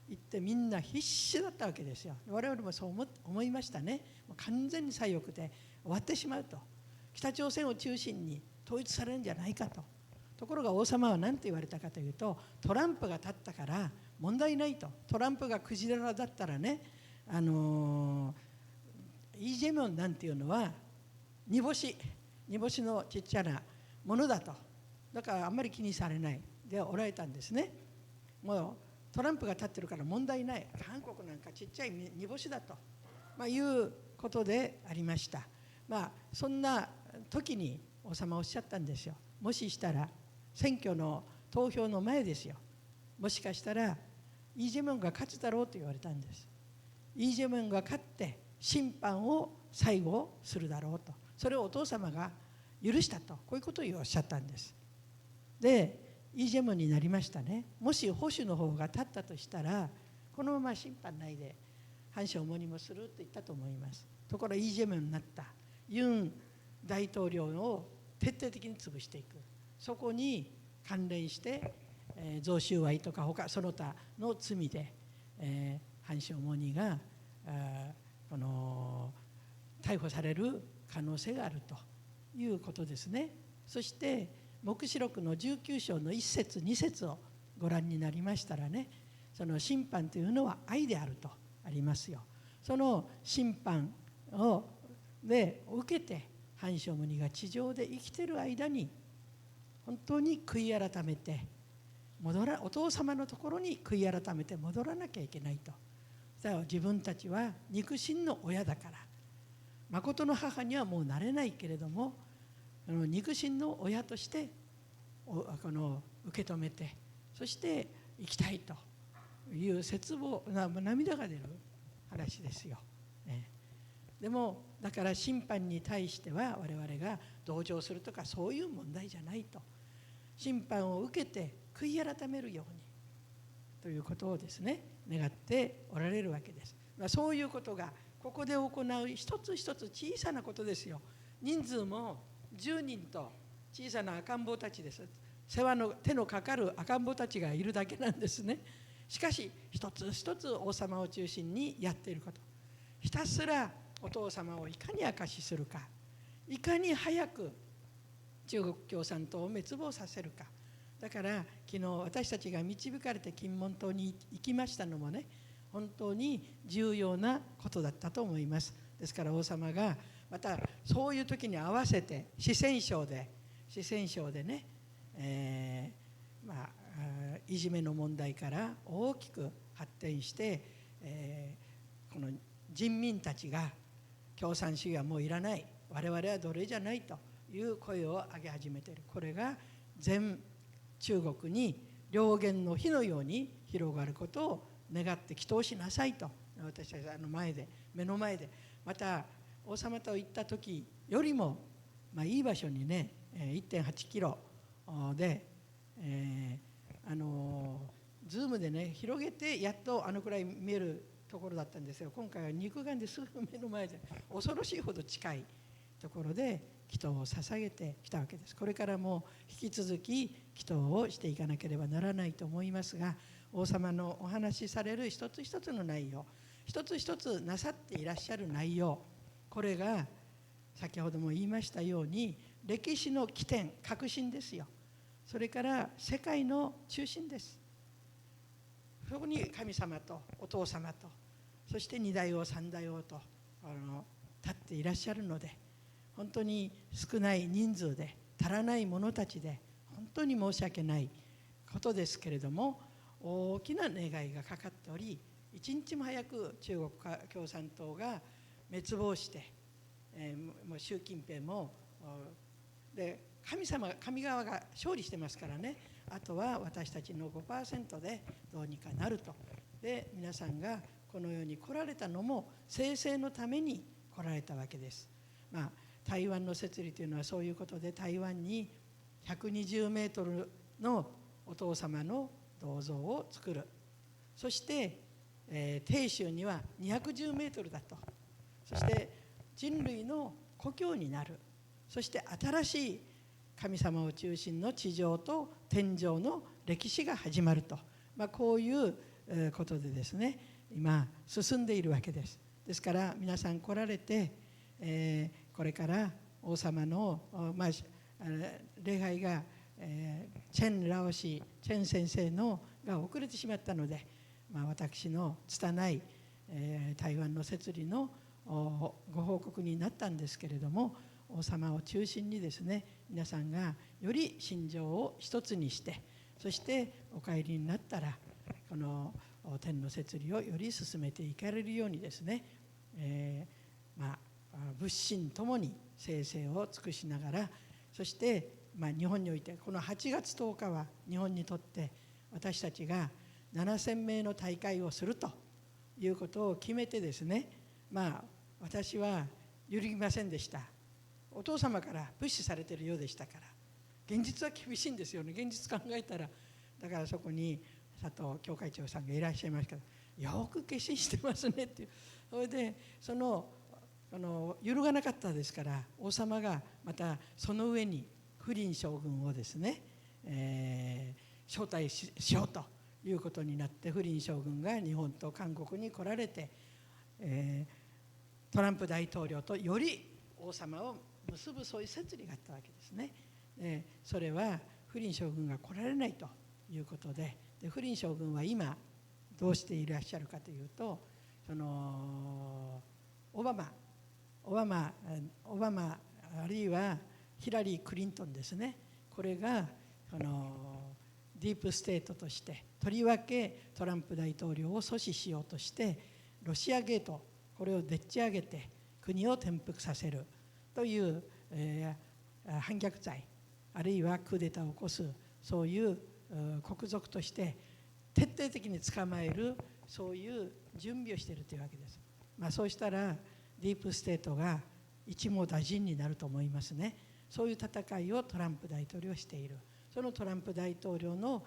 言ってみんな必死だったわけですよ。我々もそう思いましたね。もう完全に左翼で終わってしまうと、北朝鮮を中心に統一されるんじゃないかと。ところが王様は何と言われたかというと、トランプが立ったから問題ないと。トランプがクジラだったらね、イ・ジェミョンなんていうのは煮干しのちっちゃなものだと。だからあんまり気にされないでおられたんですね。もうトランプが立ってるから問題ない、韓国なんかちっちゃい煮干しだと、いうことでありました。そんな時に王様おっしゃったんですよ。もししたら選挙の投票の前ですよ、もしかしたらイ・ジェミョンが勝つだろうと言われたんです。イ・ジェミョンが勝って審判を最後するだろうと、それをお父様が許したと、こういうことをおっしゃったんです。でイ・ジェミョンになりましたね。もし保守の方が立ったとしたら、このまま審判内で反証もにもすると言ったと思います。ところがイ・ジェミョンになったユン大統領を徹底的に潰していく、そこに関連して、贈収賄とか他その他の罪で、藩士主にがこの逮捕される可能性があるということですね。そして黙示録の19章の1節2節をご覧になりましたらね、その審判というのは愛であるとありますよ。その審判を受けて藩士主にが地上で生きている間に本当に悔い改めてお父様のところに悔い改めて戻らなきゃいけないと。自分たちは肉親の親だから誠の母にはもうなれないけれども、肉親の親として受け止めて、そして生きたいという切望涙が出る話ですよ。でもだから審判に対しては我々が同情するとかそういう問題じゃないと。審判を受けて悔い改めるようにということをですね願っておられるわけです。そういうことがここで行う一つ一つ小さなことですよ。人数も10人と小さな赤ん坊たちです。世話の手のかかる赤ん坊たちがいるだけなんですね。しかし一つ一つ王様を中心にやっていること、ひたすらお父様をいかに証しするか、いかに早く中国共産党を滅亡させるか。だから昨日私たちが導かれて金門島に行きましたのもね、本当に重要なことだったと思います。ですから王様がまたそういう時に合わせて四川省でね、いじめの問題から大きく発展して、この人民たちが共産主義はもういらない、我々は奴隷じゃないという声を上げ始めている。これが全中国に燎原の火のように広がることを願って祈祷しなさいと、私たち目の前でまた王様と行った時よりも、いい場所にね 1.8 キロで、ズームでね広げてやっとあのくらい見えるところだったんですよ。今回は肉眼ですぐ目の前で恐ろしいほど近いところで祈祷を捧げてきたわけです。これからも引き続き祈祷をしていかなければならないと思いますが、王様のお話しされる一つ一つの内容、一つ一つなさっていらっしゃる内容、これが先ほども言いましたように歴史の起点、革新ですよ。それから世界の中心です。そこに神様とお父様とそして二大王三大王と立っていらっしゃるので、本当に少ない人数で足らない者たちで本当に申し訳ないことですけれども、大きな願いがかかっており、一日も早く中国共産党が滅亡して、もう習近平もで神側が勝利してますからね、あとは私たちの 5% でどうにかなると。で皆さんがこの世に来られたのも生成のために来られたわけです。台湾の設理というのはそういうことで、台湾に120メートルのお父様の銅像を作る。そして、鄭州には210メートルだと。そして人類の故郷になる。そして新しい神様を中心の地上と天上の歴史が始まると、こういうことでですね今進んでいるわけです。ですから皆さん来られて、これから王様の、礼拝が、チェン・ラオシチェン先生のが遅れてしまったので、私の拙い、台湾の摂理のご報告になったんですけれども、王様を中心にですね皆さんがより心情を一つにして、そしてお帰りになったらこの天の摂理をより進めていかれるようにですね、仏心ともに精聖を尽くしながら、そして、日本においてこの8月10日は日本にとって私たちが7000名の大会をするということを決めてですね、私は揺るぎませんでした。お父様からプッシュされているようでしたから、現実は厳しいんですよね。現実考えたら。だからそこに佐藤教会長さんがいらっしゃいますけど、よく決心してますねっていう。それで揺るがなかったですから、王様がまたその上に福臨将軍をですね、招待しようということになって、フリン将軍が日本と韓国に来られて、トランプ大統領とより王様を結ぶ、そういう摂理があったわけですね。それはフリン将軍が来られないということで、フリン将軍は今どうしていらっしゃるかというと、そのオバマあるいはヒラリー・クリントンですね、これがディープステートとして、とりわけトランプ大統領を阻止しようとしてロシアゲート、これをでっち上げて国を転覆させるという、反逆罪あるいはクーデターを起こす、そういう国賊として徹底的に捕まえる、そういう準備をしているというわけです。そうしたらディープステートが一網打尽になると思いますね。そういう戦いをトランプ大統領はしている。そのトランプ大統領の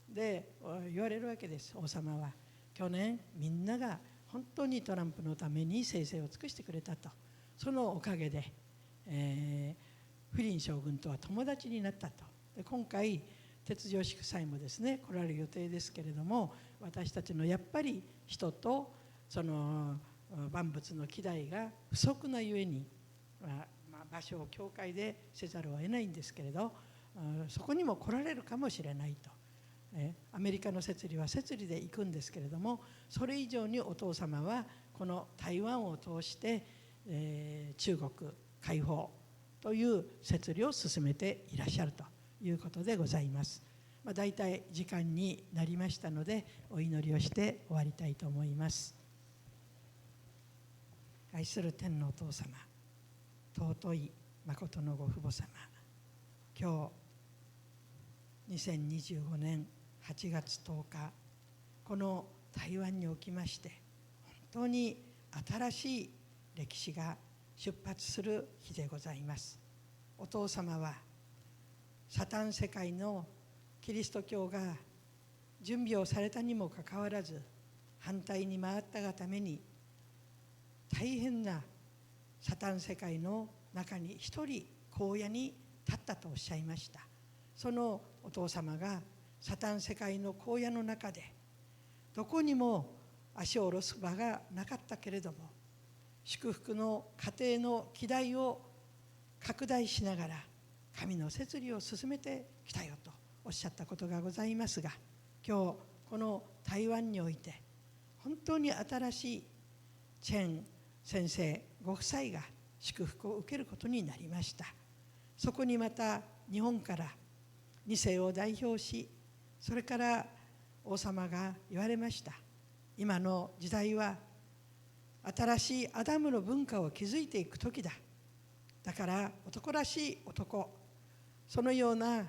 で言われるわけです。王様は去年みんなが本当にトランプのために精誠を尽くしてくれたと、そのおかげで、フリン将軍とは友達になったと。で今回鉄条祝祭もですね来られる予定ですけれども、私たちのやっぱり人とその万物の希代が不足なゆえに、場所を教会でせざるを得ないんですけれど、そこにも来られるかもしれないと。アメリカの摂理は摂理で行くんですけれども、それ以上にお父様はこの台湾を通して、中国解放という摂理を進めていらっしゃるということでございます。だいたい時間になりましたので、お祈りをして終わりたいと思います。愛する天のお父様、尊い誠のご父母様、今日2025年8月10日、この台湾におきまして本当に新しい歴史が出発する日でございます。お父様はサタン世界のキリスト教が準備をされたにもかかわらず反対に回ったがために、大変なサタン世界の中に一人荒野に立ったとおっしゃいました。そのお父様がサタン世界の荒野の中でどこにも足を下ろす場がなかったけれども、祝福の家庭の希代を拡大しながら神の摂理を進めてきたよとおっしゃったことがございますが、今日この台湾において本当に新しいチェン先生ご夫妻が祝福を受けることになりました。そこにまた日本から2世を代表し、それから王様が言われました。今の時代は新しいアダムの文化を築いていく時だ。だから男らしい男、そのような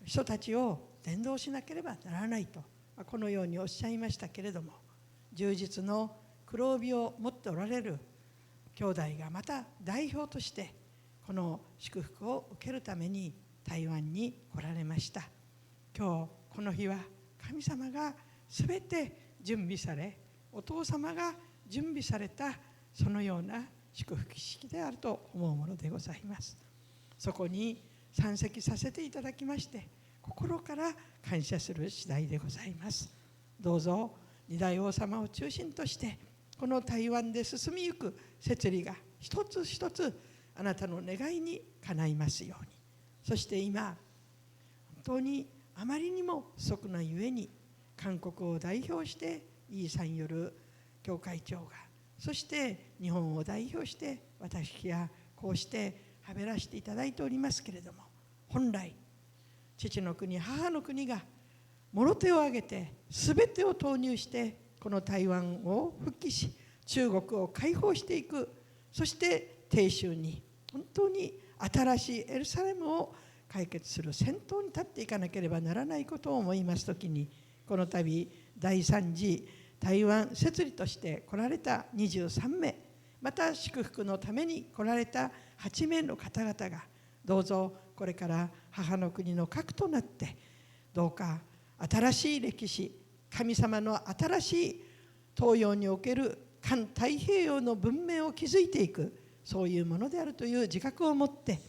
人たちを伝道しなければならないと、このようにおっしゃいましたけれども、充実の黒帯を持っておられる兄弟がまた代表としてこの祝福を受けるために台湾に来られました。今日この日は神様がすべて準備され、お父様が準備されたそのような祝福式であると思うものでございます。そこに参席させていただきまして心から感謝する次第でございます。どうぞ二代王様を中心としてこの台湾で進みゆく摂理が一つ一つあなたの願いにかないますように。そして今本当にあまりにも不足なゆえに、韓国を代表してイ・サンヨル教会長が、そして日本を代表して私がこうしてはべらしていただいておりますけれども、本来父の国母の国がもろ手を挙げて全てを投入してこの台湾を復帰し、中国を解放していく、そして鄭州に本当に新しいエルサレムを解決する先頭に立っていかなければならないことを思いますときに、この度第3次台湾摂理として来られた23名、また祝福のために来られた8名の方々が、どうぞこれから母の国の核となって、どうか新しい歴史、神様の新しい東洋における環太平洋の文明を築いていく、そういうものであるという自覚を持って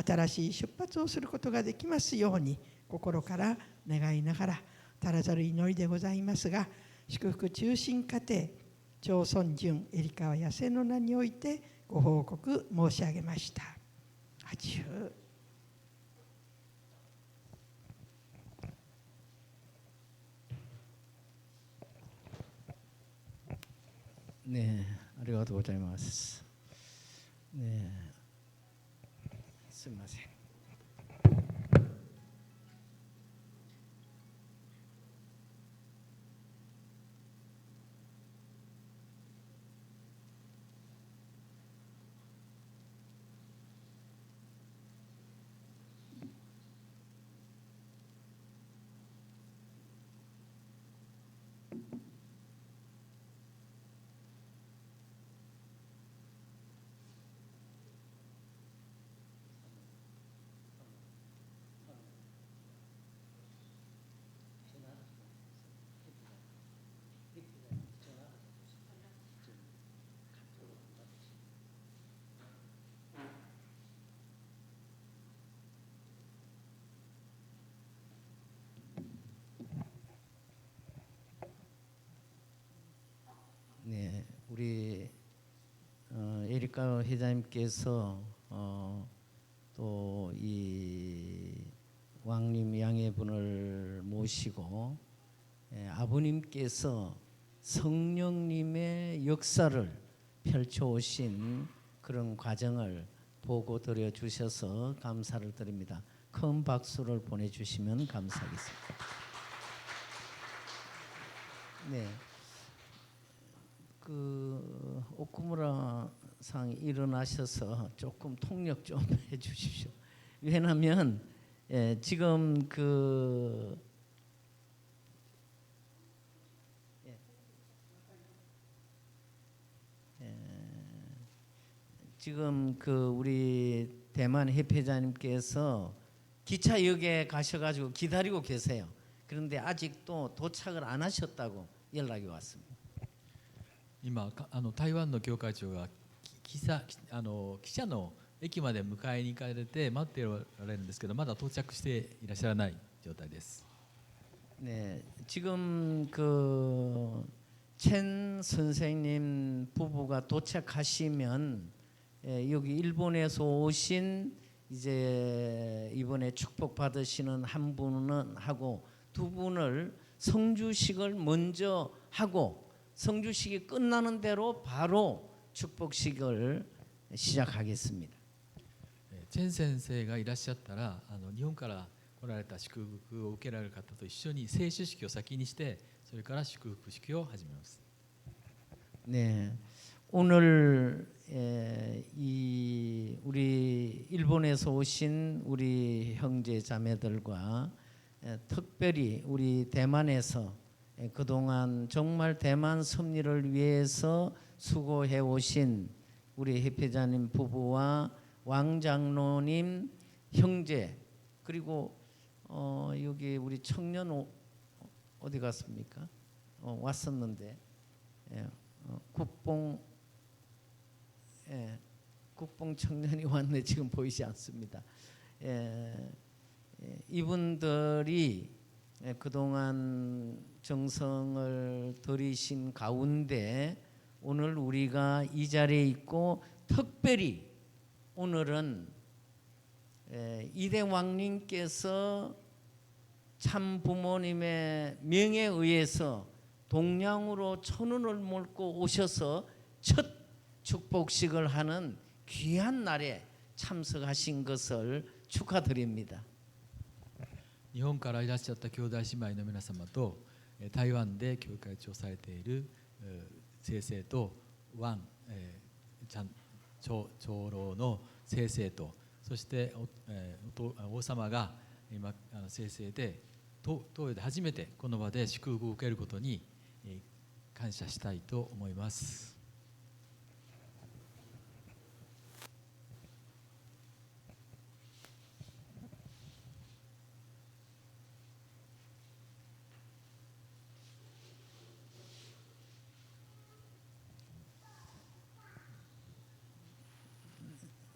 新しい出発をすることができますように心から願いながら、足らざる祈りでございますが、祝福中心家庭町村順エリカワ野生の名においてご報告申し上げました。アジュ네, ありがとうございます。네, すみません。네, 우리 에리카 회장님께서 또 이 왕님 양해분을 모시고 아버님께서 성령님의 역사를 펼쳐오신 그런 과정을 보고 드려 주셔서 감사를 드립니다. 큰 박수를 보내주시면 감사하겠습니다. 네. 그 오쿠무라 상 일어나셔서 조금 통역 좀 해주십시오. 왜냐하면 지금 지금 우리 대만 협회장님께서 기차역에 가셔가지고 기다리고 계세요. 그런데 아직도 도착을 안 하셨다고 연락이 왔습니다. 今台湾の教会長が汽車の駅まで迎えに行かれて待っておられるんですけど、まだ到着していらっしゃらない状態です。 네, 지금 첸 선생님 부부가 도착하시면 여기 일본에서 오신 이제 이번에 축복 받으시는 한 분은 하고 두 분을 성주식을 먼저 하고 성주식이 끝나는 대로 바로 축복식을 시작하겠습니다. チェン先生がいらっしゃったら日本から来られた祝福を受けられる方と一緒に聖書式を先にしてそれから祝福式を始めます。 네, 오늘 우리 일본에서 오신 우리 형제 자매들과 특별히 우리 대만에서 그동안 정말 대만 섭리를 위해서 수고해 오신 우리 협회장님 부부와 왕장로님 형제 그리고 여기 우리 청년 어디 갔습니까? 왔었는데 국뽕 청년이 왔네. 지금 보이지 않습니다. 이분들이 그동안 정성을 들이신 가운데 오늘 우리가 이 자리에 있고 특별히 오늘은 이대 왕님께서 참 부모님의 명에 의해서 동양으로 천운을 몰고 오셔서 첫 축복식을 하는 귀한 날에 참석하신 것을 축하드립니다. 日本からいらっしゃった兄弟姉妹の皆様と台湾で教会長されている先生と長老の先生とそして王様が今先生で東洋で初めてこの場で祝福を受けることに感謝したいと思います。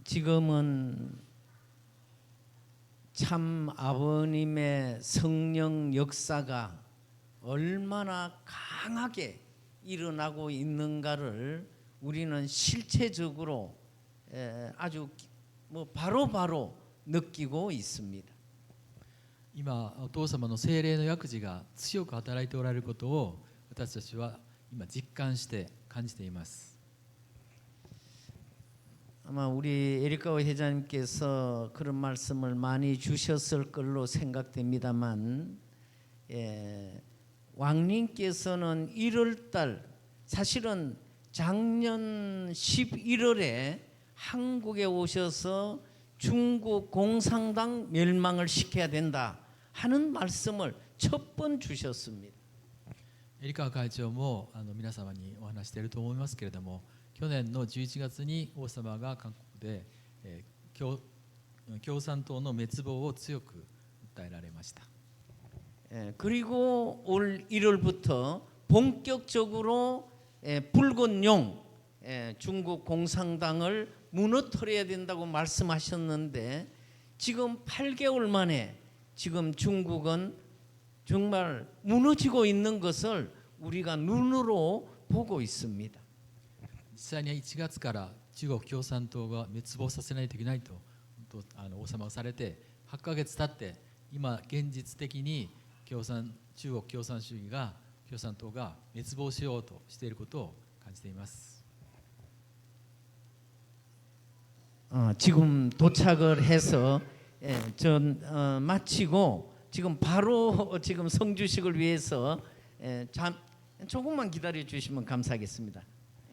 지금은 참 아버님의 성령 역사가 얼마나 강하게 일어나고 있는가를 우리는 실체적으로 아주 뭐 바로바로 느끼고 있습니다. 今お父様の聖霊の役事が強く働いておられることを私たちは今実感して感じています。 아마 우리 에리카오 회장님께서 그런 말씀을 많이 주셨을 걸로 생각됩니다만 왕님께서는 1월달 사실은 작년 11월에 한국에 오셔서 중국 공산당 멸망을 시켜야 된다 하는 말씀을 첫 번 주셨습니다. エリカワ会長も皆様にお話していると思いますけれども、去年の11月に王様が韓国で、共産党の滅亡を強く訴えられました。 그리고 올 1월부터 본격적으로 붉은 용 중국 공산당을 무너뜨려야 된다고 말씀하셨는데 지금 8개월 만에 지금 중국은 정말 무너지고 있는 것을 우리가 눈으로 보고 있습니다. 実際に1月から中国共産党が滅亡させないといけないと王様がされて8ヶ月経って今現実的に中国共産主義が共産党が滅亡しようとしていることを感じています。 지금 도착을 해서 마치고 지금 바로 지금 성주식을 위해서 조금만 기다려 주시면 감사하겠습니다.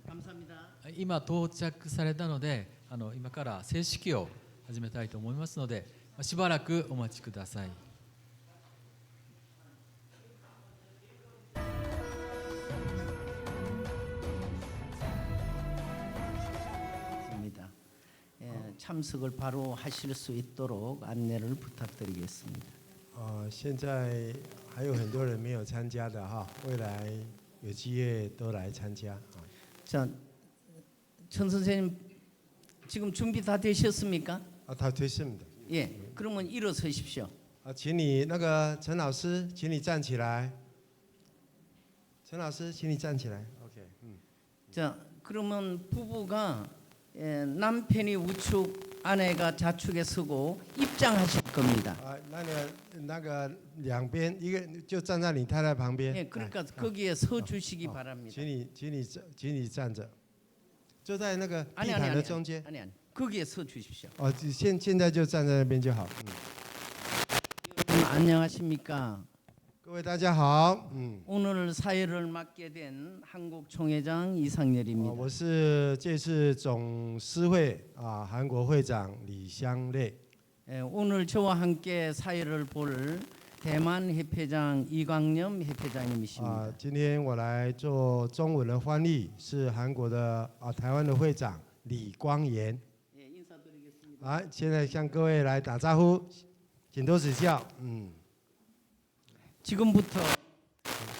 감사합니다. 今到着されたので今から正式を始めたいと思いますのでしばらくお待ちください。 참석을 바로 하실 수 있도록 안내를 부탁드리겠습니다. 现在还有很多人没有参加的哈，未来有机会都来参加。 자, 천 선생님 지금 준비 다 되셨습니까? 他推送的。 예, 그러면 일어서십시오. 请你那个陈老师，请你站起来。陈老师，请你站起来。OK， 자, 그러면 부부가 남편이 우측, 아내가 좌측에 서고 입장하실 겁니다. 那个两边一个就站在你太太旁边。 예, 그러니까 거기에 서 주시기 바랍니다. 请你站着，就在那个地毯的中间。 아니, 거기에 서 주십시오. 现在就站在那边就好。 안녕하십니까? 各位大家好， 오늘 사회를 맡게 된 한국 총회장 이상렬입니다. 我是这次总司会韩国会长李相烈。 오늘 저와 함께 사회를 볼 대만 협회장 이광념 협회장님이십니다. 今天我来做中文的翻译，是韩国的台湾的会长李光炎。 예, 인사드리겠습니다. 现在向各位来打招呼，请多指教。 지금부터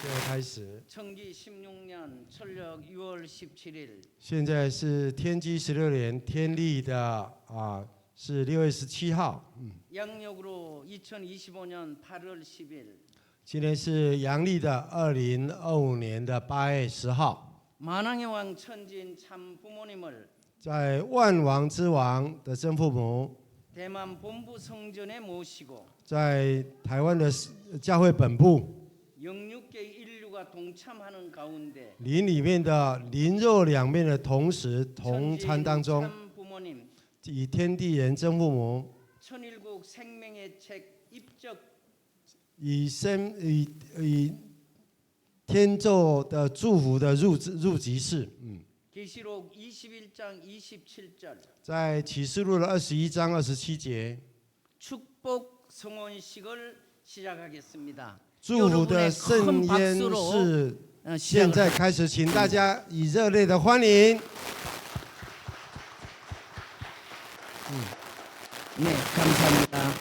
现在开始。 청기 16년 철력 6월 17일 现在是天机16年天历的是6月17号。 양력으로 2025년 8월 10일 今天是阳历的2025年的8月10号。 만왕의 왕 천진 참 부모님을 在万王之王的真父母， 대만 본부 성전에 모시고 在台湾的教会本部， 영육계 인류가 동참하는 가운데 灵里面的灵肉两面的同时同参当中， 참 부모님 以天地人真父母， 천일국 생명의 책 입적 以天咒的祝福的入籍式。 계시록 21장 27절 在启示录的21章27节， 축복 성원식을 시작하겠습니다. 祝福的圣烟是现在开始，请大家以热烈的欢迎。 네, 감사합니다.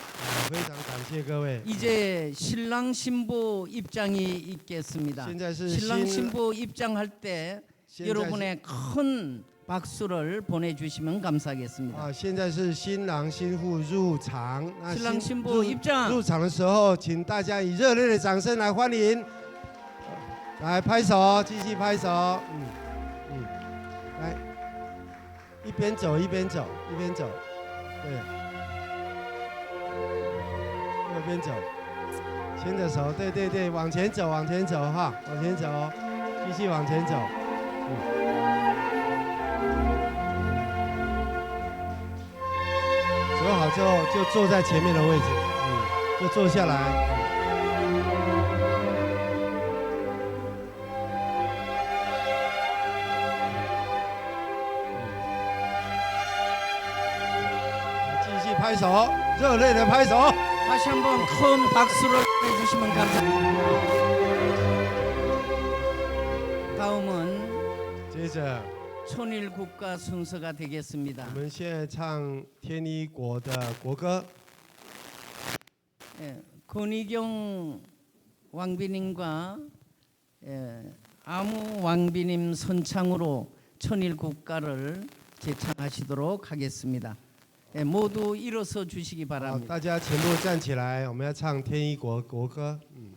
非常感谢各位。 이제 신랑 신부 입장이 있겠습니다. 现在是 신랑 신부 입장할 때 现在 여러분의 큰 박수를 보내주시면 감사하겠습니다. 现在是新郎新妇入场。 신랑 신부 입장. 入场的时候，请大家以热烈的掌声来欢迎。来拍手，继续拍手。来，一边走一边走，一边走，对，右边走，牵着手，对对对，往前走，往前走哈，往前走，继续往前走。走好之后就坐在前面的位置，就坐下来。继续拍手，热烈的拍手。 다시 한번 큰 박수를 해주시면 감사합니다. 다음은 接着 천일 국가 순서가 되겠습니다. 我们现在唱天一国的国歌。 예, 권희경 왕비님과 아무 왕비님 선창으로 천일 국가를 제창하시도록 하겠습니다. 예, 모두 일어서 주시기 好， 바랍니다. 大家全部站起来，我们要唱天一国国歌。 天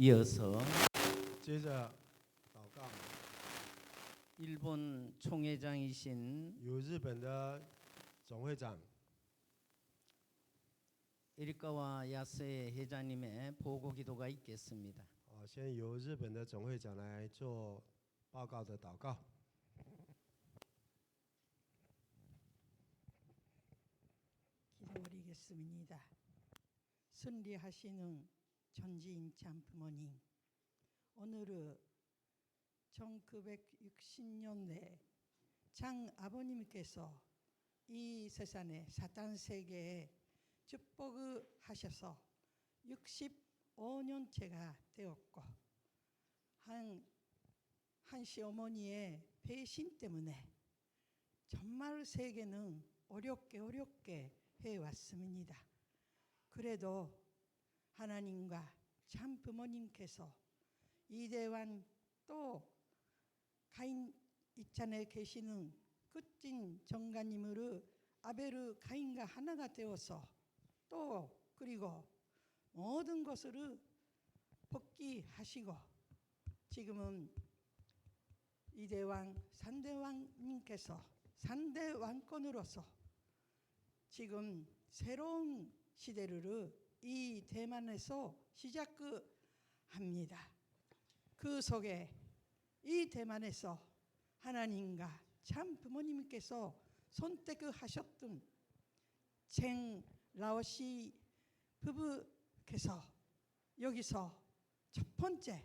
이어서 接着祷告， 일본 총회장이신 由日本的总会长 에리카와 야스에 회장님의 보고 기도가 있겠습니다. 先由日本的总会长来做报告的祷告。 기도드리겠습니다. 순리하시는 전지인 참 부모님, 오늘은 1960년대 장 아버님께서 이 세상에 사탄 세계에 축복을 하셔서 65년째가 되었고 한시 어머니의 배신 때문에 정말 세계는 어렵게 해왔습니다. 그래도 하나님과 참 부모님께서 이대환 또 가인 이찬에 계시는 끝진 정가님으로 아벨의 가인과 하나가 되어서 또 그리고 모든 것을 복귀하시고 지금은 이대왕 산대왕님께서 산대 왕권으로서 지금 새로운 시대를 이 대만에서 시작합니다. 그 속에 이 대만에서 하나님과 참 부모님께서 선택하셨던 쟁 라오시 부부께서 여기서 첫 번째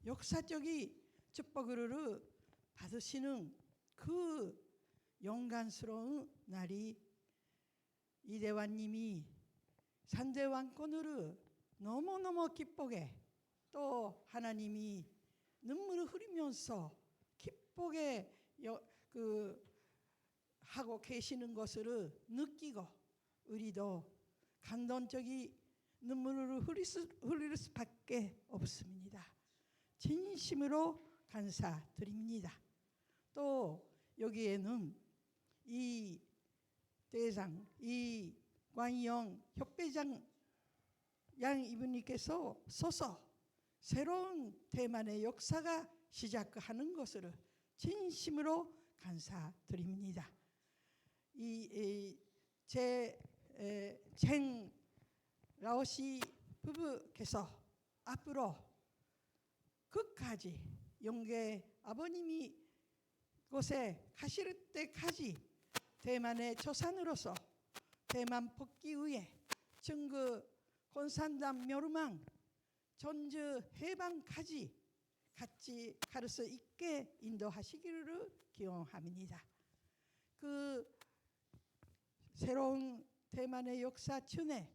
역사적인 축복을 받으시는 그 영광스러운 날이 이대환님이 산대왕권으로 너무너무 기쁘게 또 하나님이 눈물을 흘리면서 기쁘게 하고 계시는 것을 느끼고 우리도 감동적인 눈물을 흘릴 수밖에 없습니다. 진심으로 감사드립니다. 또 여기에는 이 대장, 이 관영 협회장 양 이분님께서 서서 새로운 대만의 역사가 시작하는 것을 진심으로 감사드립니다. 쟁 라오시 부부께서 앞으로 끝까지 영계 아버님이 곳에 가실 때까지 대만의 조상으로서 대만 복귀 위해 증거 공산당 멸망 전주 해방까지 같이 갈 수 있게 인도하시기를 기원합니다. 그 새로운 대만의 역사 중에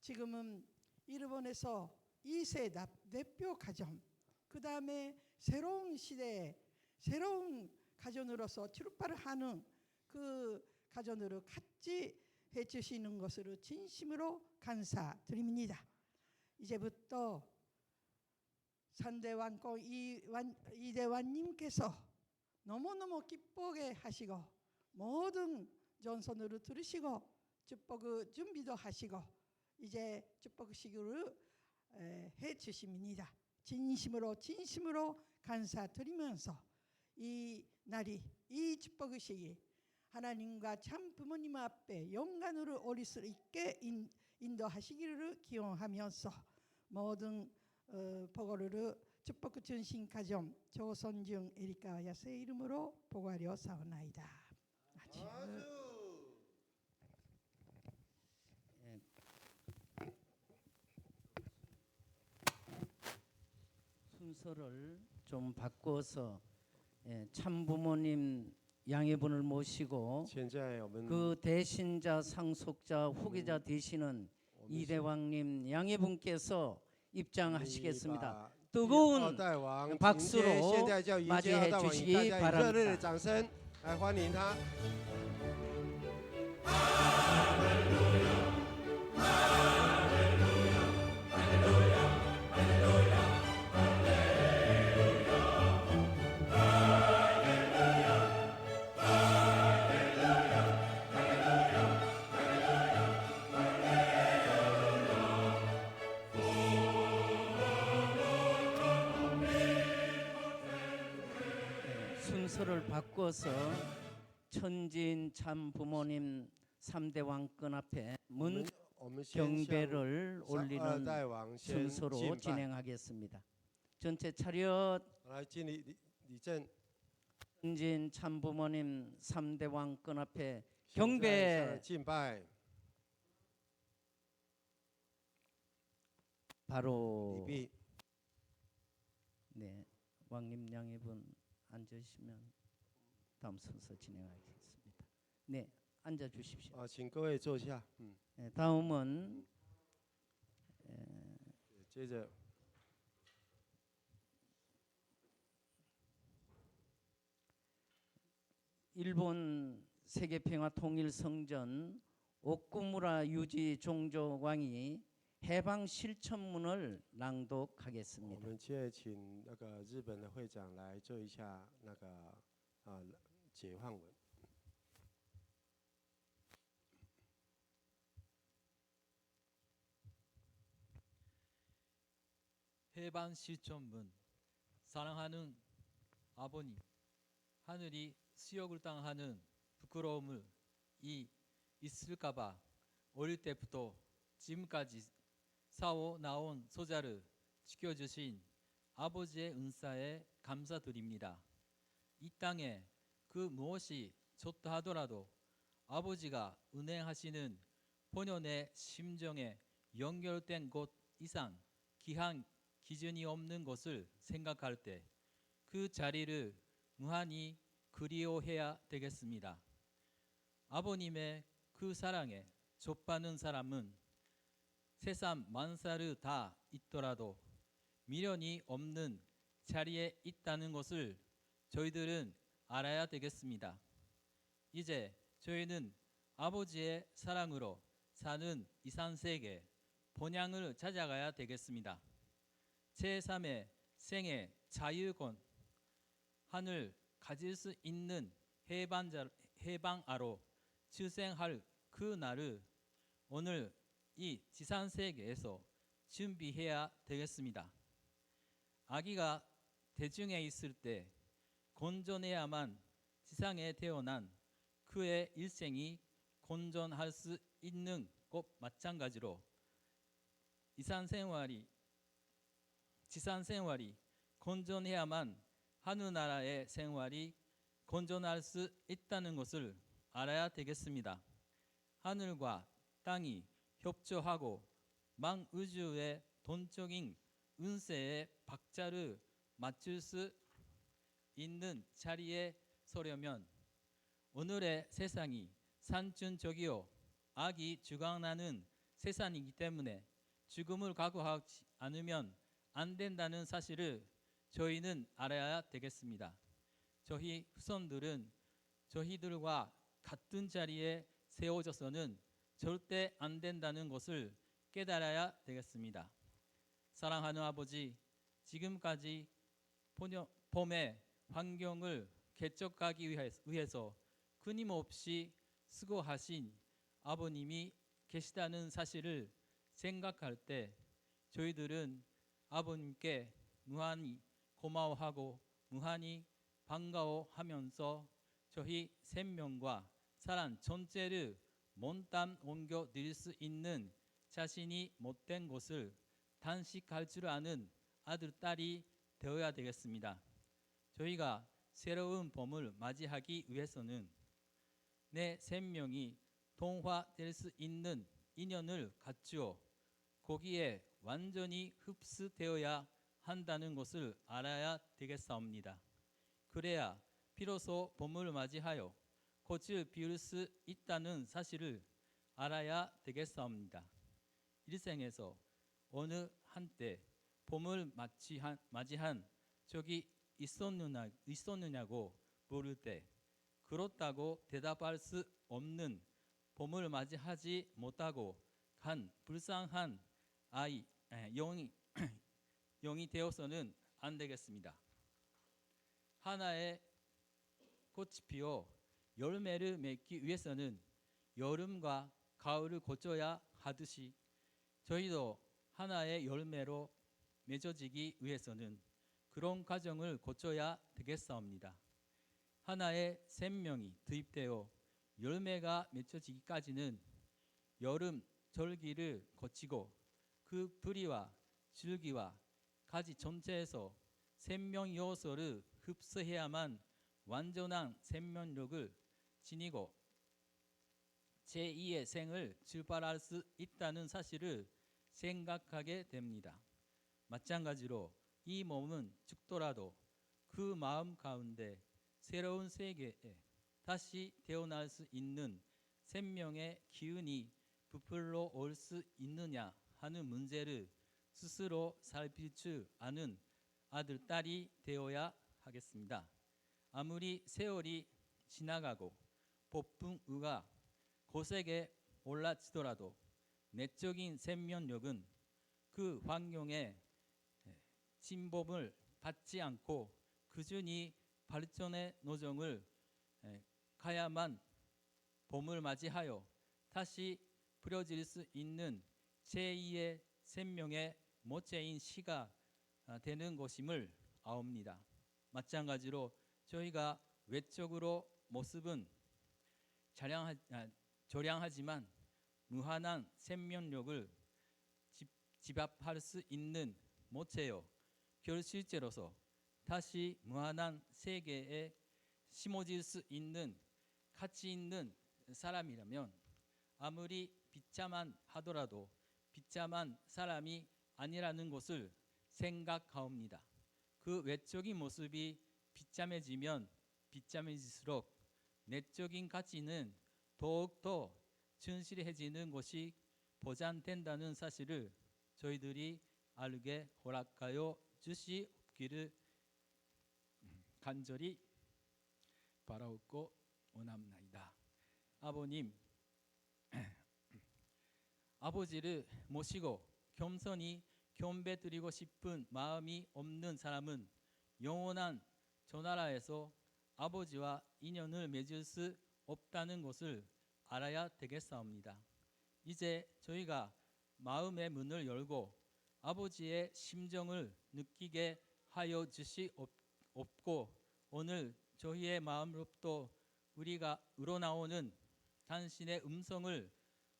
지금은 일본에서 2세 대표 가정, 그 다음에 새로운 시대에 새로운 가정으로서 출발을 하는 그 가정으로 같이 해주시는 것으로 진심으로 감사드립니다. 이제부터 산대왕권 이대환님께서 너무너무 기쁘게 하시고 모든 전선으로 들으시고 축복 준비도 하시고 이제 축복식을 해주십니다. 진심으로 감사드리면서 이 날이 이 축복식이 하나님과 참 부모님 앞에 영광으로 오를 수 있게 인도하시기를 기원하면서 모든 보고를 축복 전신 가정 조선중 에리카 야스의 이름으로 보고하려 사오나이다. 순서를 좀 바꿔서 참 부모님 양해분을 모시고 现在我们 그 대신자 상속자 후계자 되시는 이대왕님 양해분께서 입장하시겠습니다. 뜨거운 박수로 맞이해 주시기 바랍니다. 热烈的掌声来欢迎他。 순서를 바꿔서 천진 참 부모님 3대 왕권 앞에 문 我们先向 경배를 二 올리는 代王先 순서로 敬拜。 진행하겠습니다. 전체 차렷 来，敬礼正， 천진 참 부모님 3대 왕권 앞에 现在向 경배. 敬拜， 바로 礼毕。 네, 왕님 양해분 앉으시면 다음 순서 진행하겠습니다. 네, 앉아 주십시오. 啊，请各位坐下。네, 다음은 接着 일본 세계평화통일성전 오쿠무라 유지 종조왕이 해방 실천문을 我 낭독하겠습니다. 们现在请那个日本的会长来做一下那个解放文。 해방 실천문. 사랑하는 아버님, 하늘이 수욕을 당하는 부끄러움을 있을까봐 어릴 때부터 지금까지 싸워 나온 소자를 지켜주신 아버지의 은사에 감사드립니다. 이 땅에 그 무엇이 좋다 하더라도 아버지가 운행하시는 본연의 심정에 연결된 곳 이상 기한 기준이 없는 것을 생각할 때 그 자리를 무한히 그리워해야 되겠습니다. 아버님의 그 사랑에 좁받는 사람은 세상 만사를 다 있더라도 미련이 없는 자리에 있다는 것을 저희들은 알아야 되겠습니다. 이제 저희는 아버지의 사랑으로 사는 이산세계 본향을 찾아가야 되겠습니다. 제3의 생애 자유권 한을 가질 수 있는 해방아로 출생할 그 날을 오늘 이 지상세계에서 준비해야 되겠습니다. 아기가 대중에 있을 때 건전해야만 지상에 태어난 그의 일생이 건전할 수 있는 것 마찬가지로 지상생활이 건전해야만 하늘나라의 생활이 건전할 수 있다는 것을 알아야 되겠습니다. 하늘과 땅이 협조하고 망우주의 돈적인 운세에 박자를 맞출 수 있는 자리에 서려면 오늘의 세상이 산천적이요 악이 주관하는 세상이기 때문에 죽음을 각오하지 않으면 안 된다는 사실을 저희는 알아야 되겠습니다. 저희 후손들은 저희들과 같은 자리에 세워져서는 절대 안 된다는 것을 깨달아야 되겠습니다. 사랑하는 아버지, 지금까지 봄의 환경을 개척하기 위해서 끊임없이 수고하신 아버님이 계시다는 사실을 생각할 때 저희들은 아버님께 무한히 고마워하고 무한히 반가워하면서 저희 생명과 사람 전체를 몽땅 옮겨 드릴 수 있는 자신이 못된 것을 단식할 줄 아는 아들, 딸이 되어야 되겠습니다. 저희가 새로운 봄을 맞이하기 위해서는 내 생명이 동화될 수 있는 인연을 갖추어 거기에 완전히 흡수되어야 한다는 것을 알아야 되겠사옵니다. 그래야 비로소 봄을 맞이하여 꽃을 피울 수 있다는 사실을 알아야 되겠사옵니다. 일생에서 어느 한때 봄을 맞이한 적이 있었느냐고 물을 때 그렇다고 대답할 수 없는 봄을 맞이하지 못하고 간 불쌍한 영이 되어서는 안 되겠습니다. 하나의 꽃이 피어 열매를 맺기 위해서는 여름과 가을을 거쳐야 하듯이 저희도 하나의 열매로 맺어지기 위해서는 그런 과정을 거쳐야 되겠사옵니다. 하나의 생명이 투입되어 열매가 맺혀지기까지는 여름 절기를 거치고 그 뿌리와 줄기와 가지 전체에서 생명 요소를 흡수해야만 완전한 생명력을 지니고 제2의 생을 출발할 수 있다는 사실을 생각하게 됩니다. 마찬가지로 이 몸은 죽더라도 그 마음 가운데 새로운 세계에 다시 태어날 수 있는 생명의 기운이 부풀러 올 수 있느냐 하는 문제를 스스로 살필 줄 아는 아들, 딸이 되어야 하겠습니다. 아무리 세월이 지나가고 폭풍우가 거세게 올라치더라도 내적인 생명력은 그 환경에 침범을 받지 않고 꾸준히 발전의 노정을 가야만 봄을 맞이하여 다시 부러질 수 있는 제2의 생명의 모체인 시가 되는 것임을 아옵니다. 마찬가지로 저희가 외적으로 모습은 저량하지만 무한한 생명력을 집합할 수 있는 모체요 결실체로서 다시 무한한 세계에 심어질 수 있는 가치 있는 사람이라면 아무리 비참한 하더라도 비참한 사람이 아니라는 것을 생각하옵니다. 그 외적인 모습이 비참해지면 비참해질수록 내적인 가치는 더욱더 진실해지는 것이 보장된다는 사실을 저희들이 알게 허락하여 주시옵기를 간절히 바라옵고 원합나이다. 아버님, 아버지를 모시고 겸손히 경배드리고 싶은 마음이 없는 사람은 영원한 저 나라에서 아버지와 인연을 맺을 수 없다는 것을 알아야 되겠사옵니다. 이제 저희가 마음의 문을 열고 아버지의 심정을 느끼게 하여 주시옵고 오늘 저희의 마음으로부터 우리가 우러나오는 당신의 음성을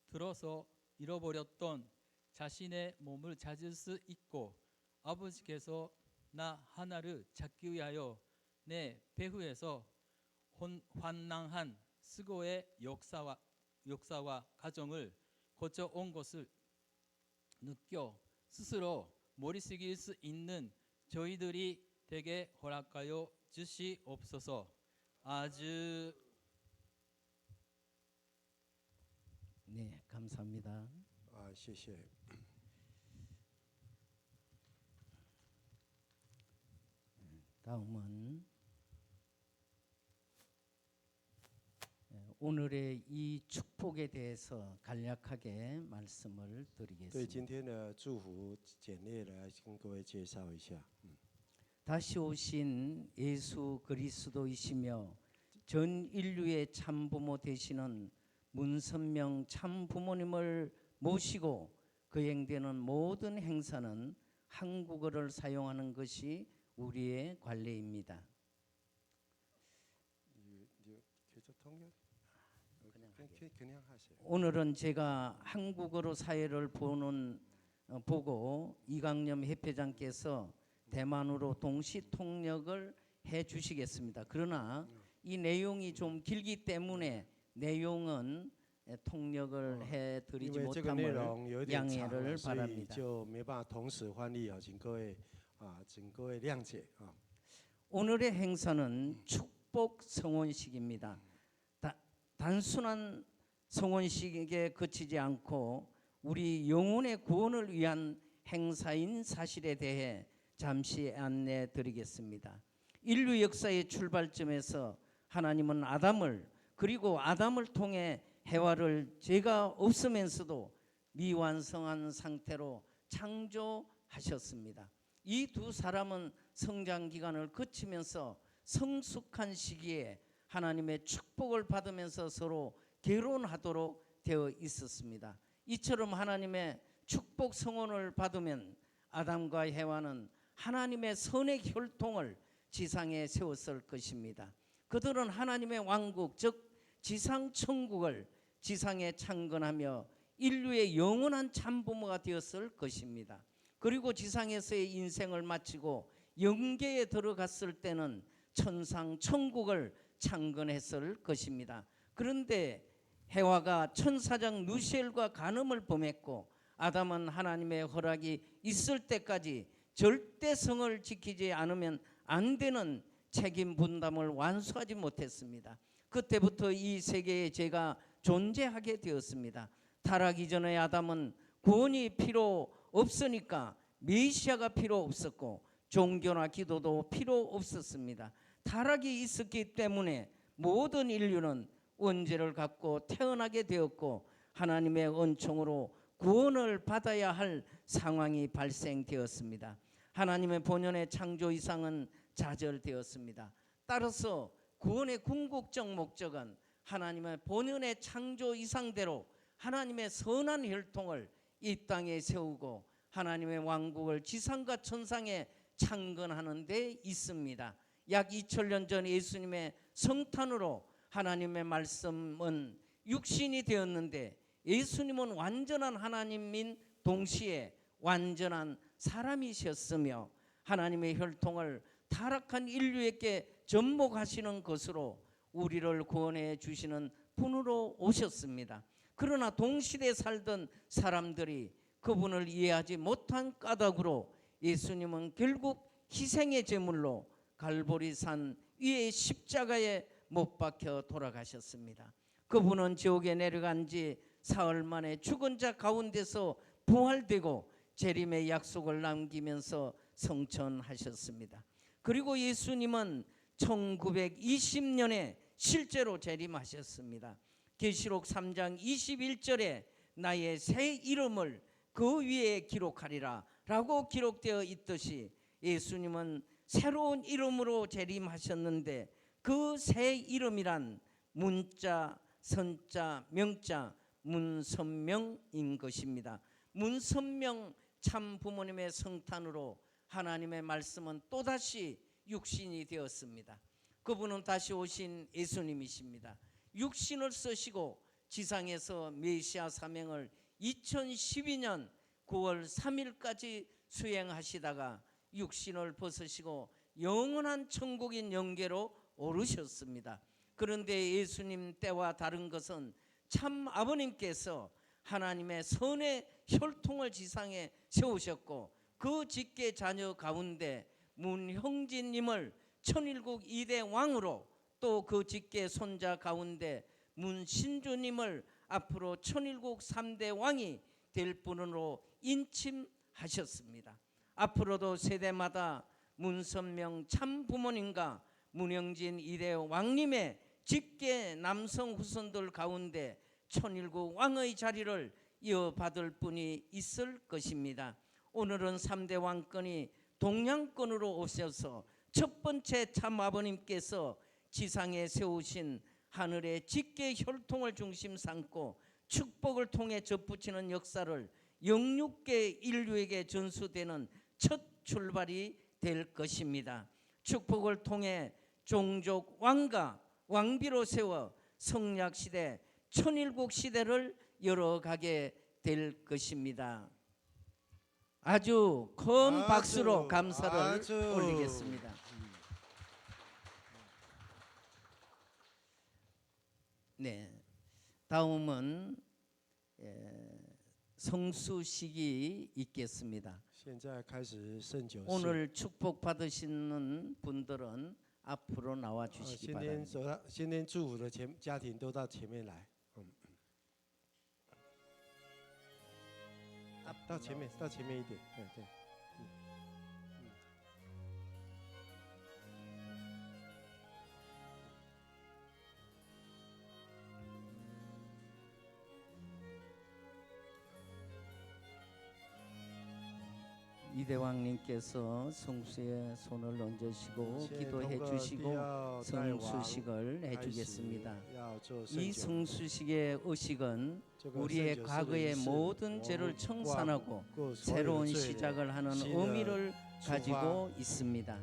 들어서 잃어버렸던 자신의 몸을 찾을 수 있고 아버지께서 나 하나를 찾기 위하여 내 배후에서 환난한 수고의 역사와 과정을 거쳐온 것을 느껴 스스로 머리 숙일 수 있는 저희들이 되게 허락하여 주시옵소서. 아주 네, 감사합니다. 谢谢。 다음은 오늘의 이 축복에 대해서 간략하게 말씀을 对 드리겠습니다. 今天的祝福简略来跟各位介绍一下。 다시 오신 예수 그리스도이시며 전 인류의 참부모 되시는 문선명 참부모님을 모시고 거행되는 모든 행사는 한국어를 사용하는 것이 우리의 관례입니다. 계속 통역? 그냥 하세요. 오늘은 제가 한국어로 사회를 보고 이강념 협회장께서 대만으로 동시 통역을 해 주시겠습니다. 그러나 이 내용이 좀 길기 때문에 내용은 통역을 해 因 드리지 为这个内 못함을 容有点长 양해를 了，所以 바랍니다. 就没办法同时翻译啊，请各位谅解啊。 오늘의 행사는 축복 성원식입니다. 단순한 성원식에 그치지 않고 우리 영혼의 구원을 위한 행사인 사실에 대해 잠시 안내 드리겠습니다. 인류 역사의 출발점에서 하나님은 아담을 그리고 아담을 통해 해와를 죄가 없으면서도 미완성한 상태로 창조하셨습니다. 이 두 사람은 성장 기간을 거치면서 성숙한 시기에 하나님의 축복을 받으면서 서로 결혼하도록 되어 있었습니다. 이처럼 하나님의 축복 성원을 받으면 아담과 해와는 하나님의 선의 혈통을 지상에 세웠을 것입니다. 그들은 하나님의 왕국 즉 지상 천국을 지상에 창건하며 인류의 영원한 참부모가 되었을 것입니다. 그리고 지상에서의 인생을 마치고 영계에 들어갔을 때는 천상 천국을 창건했을 것입니다. 그런데 해와가 천사장 누시엘과 간음을 범했고 아담은 하나님의 허락이 있을 때까지 절대성을 지키지 않으면 안 되는 책임 분담을 완수하지 못했습니다. 그때부터 이 세계에 죄가 존재하게 되었습니다. 타락 이전의 아담은 구원이 필요 없으니까 메시아가 필요 없었고 종교나 기도도 필요 없었습니다. 타락이 있었기 때문에 모든 인류는 원죄를 갖고 태어나게 되었고 하나님의 은총으로 구원을 받아야 할 상황이 발생되었습니다. 하나님의 본연의 창조 이상은 좌절되었습니다. 따라서 구원의 궁극적 목적은 하나님의 본연의 창조 이상대로 하나님의 선한 혈통을 이 땅에 세우고 하나님의 왕국을 지상과 천상에 창건하는 데 있습니다. 약 2000년 전 예수님의 성탄으로 하나님의 말씀은 육신이 되었는데 예수님은 완전한 하나님인 동시에 완전한 사람이셨으며 하나님의 혈통을 타락한 인류에게 접목하시는 것으로 우리를 구원해 주시는 분으로 오셨습니다. 그러나 동시대에 살던 사람들이 그분을 이해하지 못한 까닭으로 예수님은 결국 희생의 제물로 갈보리산 위에 십자가에 못 박혀 돌아가셨습니다. 그분은 지옥에 내려간 지 사흘 만에 죽은 자 가운데서 부활되고 재림의 약속을 남기면서 성천하셨습니다. 그리고 예수님은 1920년에 실제로 재림하셨습니다. 계시록 3장 21절에 나의 새 이름을 그 위에 기록하리라 라고 기록되어 있듯이 예수님은 새로운 이름으로 재림하셨는데 그 새 이름이란 문자, 선자, 명자, 문선명인 것입니다. 문선명 참 부모님의 성탄으로 하나님의 말씀은 또다시 육신이 되었습니다. 그분은 다시 오신 예수님이십니다. 육신을 쓰시고 지상에서 메시아 사명을 2012년 9월 3일까지 수행하시다가 육신을 벗으시고 영원한 천국인 영계로 오르셨습니다. 그런데 예수님 때와 다른 것은 참 아버님께서 하나님의 선의 혈통을 지상에 세우셨고 그 직계 자녀 가운데 문형진님을 천일국 2대 왕으로 또 그 직계 손자 가운데 문신주님을 앞으로 천일국 3대 왕이 될 분으로 인침하셨습니다. 앞으로도 세대마다 문선명 참 부모님과 문형진 2대 왕님의 직계 남성 후손들 가운데 천일국 왕의 자리를 이어받을 분이 있을 것입니다. 오늘은 3대 왕권이 동양권으로 오셔서 첫 번째 참 아버님께서 지상에 세우신 하늘의 직계 혈통을 중심 삼고 축복을 통해 접붙이는 역사를 영육계 인류에게 전수되는 첫 출발이 될 것입니다. 축복을 통해 종족 왕가 왕비로 세워 성약시대 천일국 시대를 열어가게 될 것입니다. 아주 큰 박수로 감사를 올리겠습니다. 네, 다음은 성수식이 있겠습니다. 오늘 축복 받으시는 분들은 앞으로 나와 주시기 바랍니다. 新年祝福的家庭都到前面来，到前面一点，对。 이대왕님께서 성수에 손을 얹으시고 기도해 주시고 성수식을 해주겠습니다. 이 성수식의 의식은 우리의 과거의 모든 죄를 청산하고 새로운 시작을 하는 의미를 가지고 있습니다.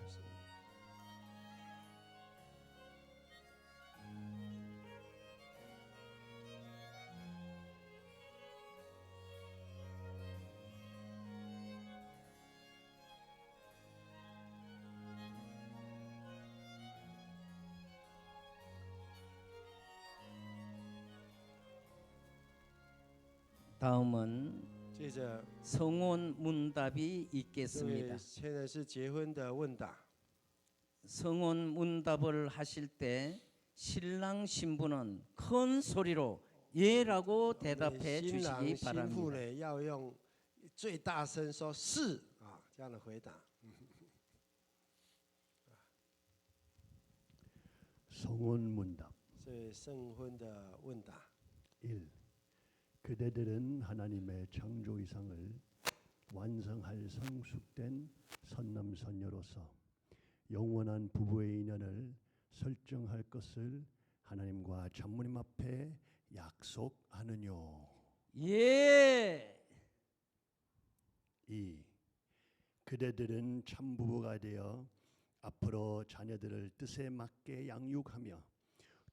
다음은 接着 성혼 문답이 这 있겠습니다. 位现在是结婚的问答。 성혼 문답을 하실 때 신랑 신부는 큰 소리로 예라고 대답해 新郎 주시기 新妇 바랍니다. 呢要用最大声说是啊这样的回答。 성혼문답 所以圣婚的问答， 1. 그대들은 하나님의 창조 이상을 완성할 성숙된 선남선녀로서 영원한 부부의 인연을 설정할 것을 하나님과 장모님 앞에 약속하느뇨. 예. 2. 그대들은 참부부가 되어 앞으로 자녀들을 뜻에 맞게 양육하며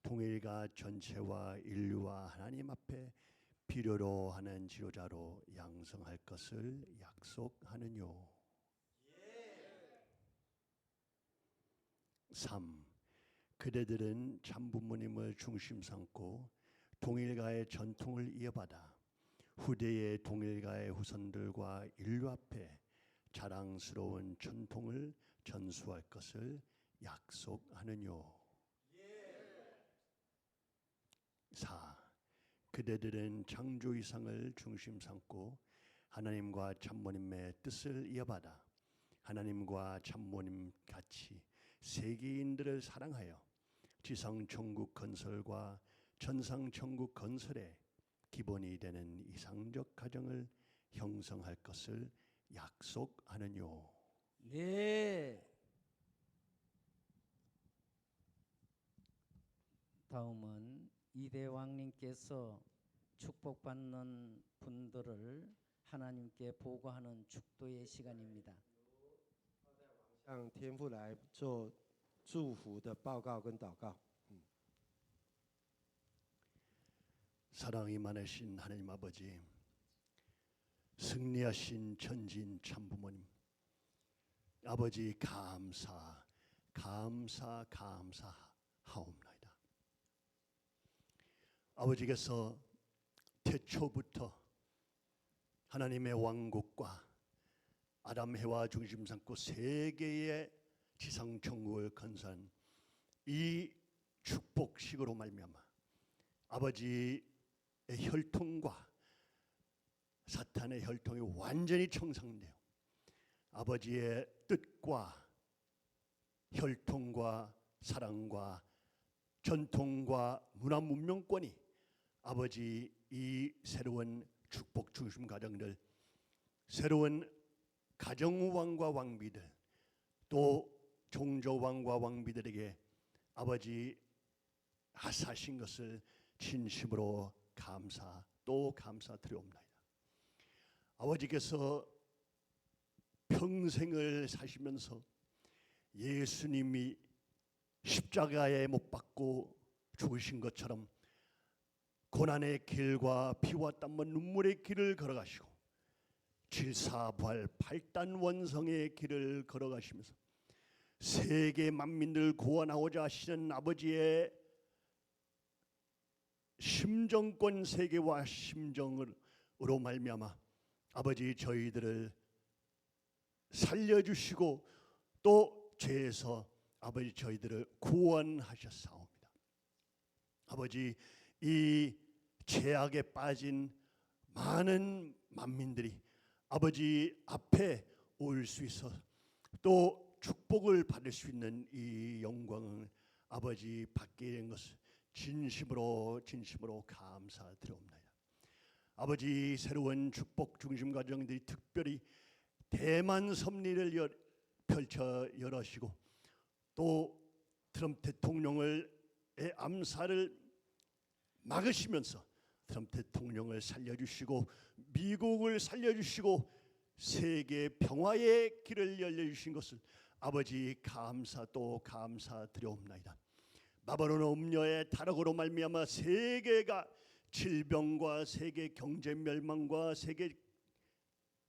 통일가 전체와 인류와 하나님 앞에 필요로 하는 지도자로 양성할 것을 약속하느뇨. 3. 그대들은 참부모님을 중심 삼고 동일가의 전통을 이어받아 후대의 동일가의 후손들과 인류 앞에 자랑스러운 전통을 전수할 것을 약속하느뇨. 4. 그대들은 창조 이상을 중심 삼고 하나님과 참모님의 뜻을 이어받아 하나님과 참모님 같이 세계인들을 사랑하여 지상 천국 건설과 천상 천국 건설의 기본이 되는 이상적 가정을 형성할 것을 약속하느뇨. 네. 다음은 이대왕님께서 축복받는 분들을 하나님께 보고하는 축도의 시간입니다. 向天父来做祝福的报告跟祷告。 사랑이 많으신 하나님 아버지, 승리하신 천진 참부모님, 아버지 감사하옵나이다. 아버지께서 태초부터 하나님의 왕국과 아담 해와 중심 삼고 세계의 지상 천국을 건설한 이 축복식으로 말미암아 아버지의 혈통과 사탄의 혈통이 완전히 청산되어 아버지의 뜻과 혈통과 사랑과 전통과 문화 문명권이 아버지 이 새로운 축복 중심 가정들, 새로운 가정왕과 왕비들, 또 종조왕과 왕비들에게 아버지 하사하신 것을 진심으로 감사드리옵나이다. 아버지께서 평생을 사시면서 예수님이 십자가에 못 박고 죽으신 것처럼 고난의 길과 피와 땀과 눈물의 길을 걸어가시고 질사부활 8단 원성의 길을 걸어가시면서 세계 만민을 구원하고자 하시는 아버지의 심정권 세계와 심정으로 말미암아 아버지 저희들을 살려주시고 또 죄에서 아버지 저희들을 구원하셨사옵니다. 아버지 이 죄악에 빠진 많은 만민들이 아버지 앞에 올 수 있어 또 축복을 받을 수 있는 이 영광을 아버지 받게 된 것을 진심으로 감사드리옵나이다. 아버지 새로운 축복 중심 가정들이 특별히 대만 섭리를 펼쳐 열으시고 또 트럼프 대통령의 암살을 막으시면서 트럼프 대통령을 살려주시고 미국을 살려주시고 세계 평화의 길을 열려주신 것을 아버지 감사드리옵나이다. 바벨론 음녀의 타락으로 말미암아 세계가 질병과 세계 경제 멸망과 세계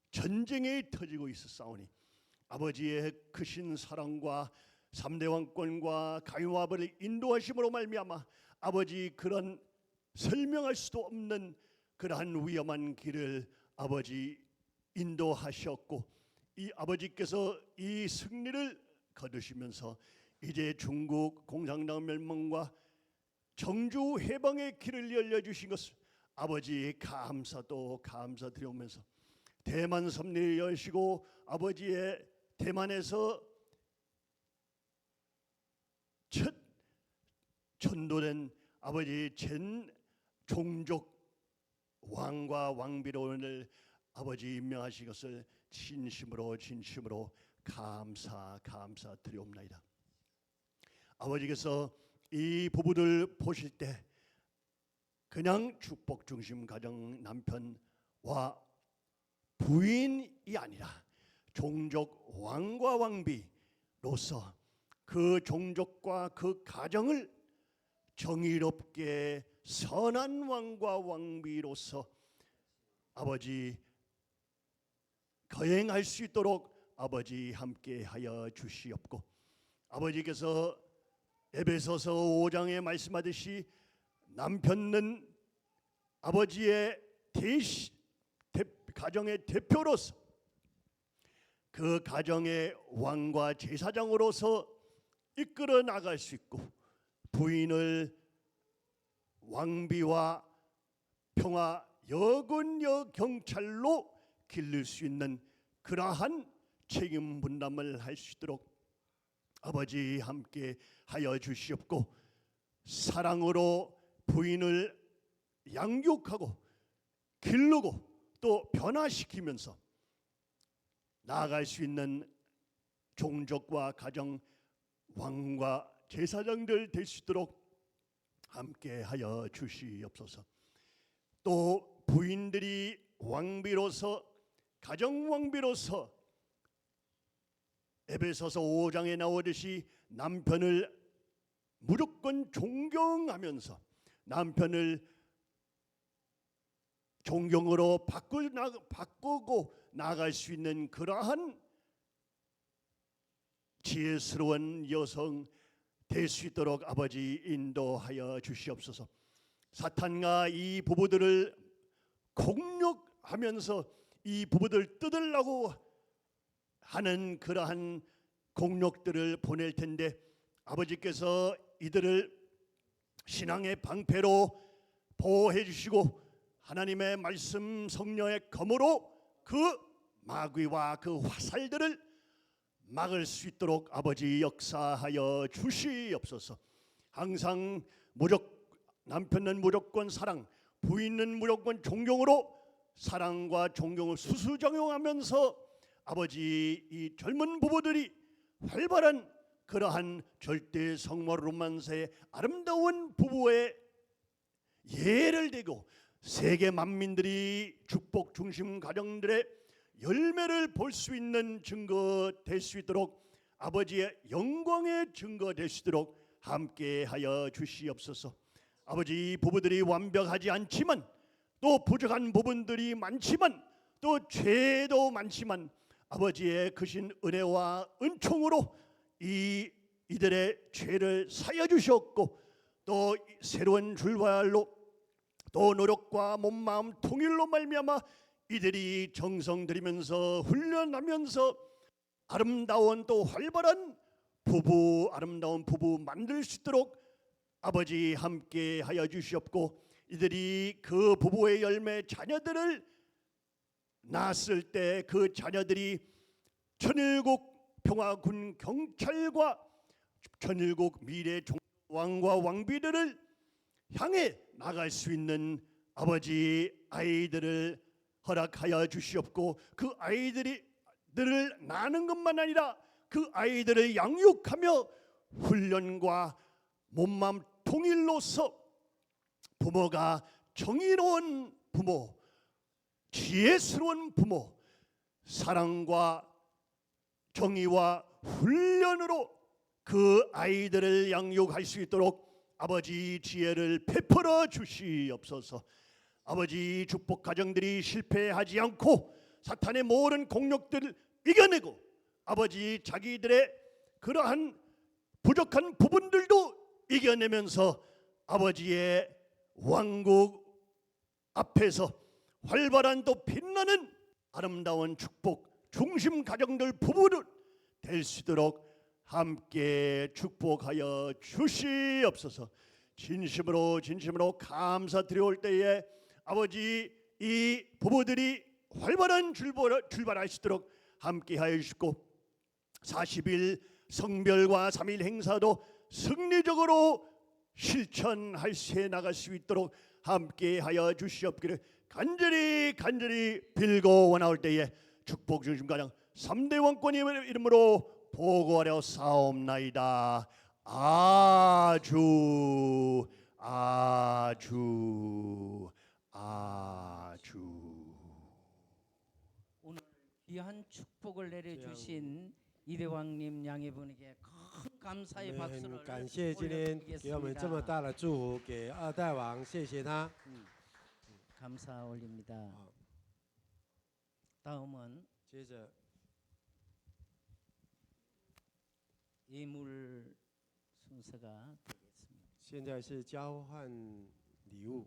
전쟁이 터지고 있었사오니 아버지의 크신 사랑과 3대 왕권과 가요화벌을 인도하심으로 말미암아 아버지 그런 설명할 수도 없는 그러한 위험한 길을 아버지 인도하셨고 이 아버지께서 이 승리를 거두시면서 이제 중국 공산당 멸망과 정주 해방의 길을 열려주신 것을 아버지 감사드리면서 대만 섭리를 여시고 아버지의 대만에서 첫 전도된 아버지 전 종족 왕과 왕비로를 아버지 임명하신 것을 진심으로 감사드리옵나이다. 아버지께서 이 부부들 보실 때 그냥 축복 중심 가정 남편과 부인이 아니라 종족 왕과 왕비로서 그 종족과 그 가정을 정의롭게 선한 왕과 왕비로서 아버지 거행할 수 있도록 아버지 함께하여 주시옵고 아버지께서 에베소서 5장에 말씀하듯이 남편은 아버지의 가정의 대표로서 그 가정의 왕과 제사장으로서 이끌어 나갈 수 있고 부인을 왕비와 평화 여군여 경찰로 기를 수 있는 그러한 책임 분담을 할 수 있도록 아버지 함께 하여 주시옵고 사랑으로 부인을 양육하고 기르고 또 변화시키면서 나아갈 수 있는 종족과 가정 왕과 제사장들 될 수 있도록 함께 하여 주시옵소서. 또 부인들이 왕비로서 가정 왕비로서 에베소서 5장에 나오듯이 남편을 무조건 존경하면서 남편을 존경으로 바꾸고 나아갈 수 있는 그러한 지혜스러운 여성 될 수 있도록 아버지 인도하여 주시옵소서. 사탄과 이 부부들을 공격하면서 이 부부들 뜯으려고 하는 그러한 공력들을 보낼 텐데 아버지께서 이들을 신앙의 방패로 보호해 주시고 하나님의 말씀 성령의 검으로 그 마귀와 그 화살들을 막을 수 있도록 아버지 역사하여 주시옵소서. 항상 남편은 무조건 사랑, 부인은 무조건 존경으로 사랑과 존경을 수수정용하면서 아버지 이 젊은 부부들이 활발한 그러한 절대 성모 로만스의 아름다운 부부의 예를 대고 세계 만민들이 축복 중심 가정들의 열매를 볼 수 있는 증거 될 수 있도록 아버지의 영광의 증거 될 수 있도록 함께하여 주시옵소서. 아버지 부부들이 완벽하지 않지만 또 부족한 부분들이 많지만 또 죄도 많지만 아버지의 크신 은혜와 은총으로 이들의 죄를 사여 주셨고 또 새로운 출발로 또 노력과 몸마음 통일로 말미암아 이들이 정성 들이면서 훈련하면서 아름다운 또 활발한 아름다운 부부 만들 수 있도록 아버지 함께 하여 주시옵고 이들이 그 부부의 열매 자녀들을 낳았을 때 그 자녀들이 천일국 평화군 경찰과 천일국 미래 왕과 왕비들을 향해 나갈 수 있는 아버지 아이들을 허락하여 주시옵고 그 아이들을 낳는 것만 아니라 그 아이들을 양육하며 훈련과 몸마음 통일로서 부모가 정의로운 부모, 지혜스러운 부모, 사랑과 정의와 훈련으로 그 아이들을 양육할 수 있도록 아버지 지혜를 베풀어 주시옵소서. 아버지 축복 가정들이 실패하지 않고 사탄의 모든 공력들을 이겨내고 아버지 자기들의 그러한 부족한 부분들도 이겨내면서 아버지의 왕국 앞에서 활발한 또 빛나는 아름다운 축복 중심 가정들 부부들 될 수 있도록 함께 축복하여 주시옵소서. 진심으로 감사드려올 때에 아버지 이 부부들이 활발한 출발할 수 있도록 함께하여 주시고 40일 성별과 3일 행사도 승리적으로 실천할 수 나갈 수 있도록 함께하여 주시옵기를 간절히 빌고 원하올 때에 축복 중심 가정 3대 왕권의 이름으로 보고하려 사옵나이다. 아주. 오늘 귀한 축복을 내려주신 이대왕님 양해분에게 큰 감사의 我们 박수를 很感谢今天给我们这么 올려드리겠습니다. 大的祝福，给二代王，谢谢他。 감사 올립니다. 다음은 接着 예물 순서가 되겠습니다. 现在是交换礼物。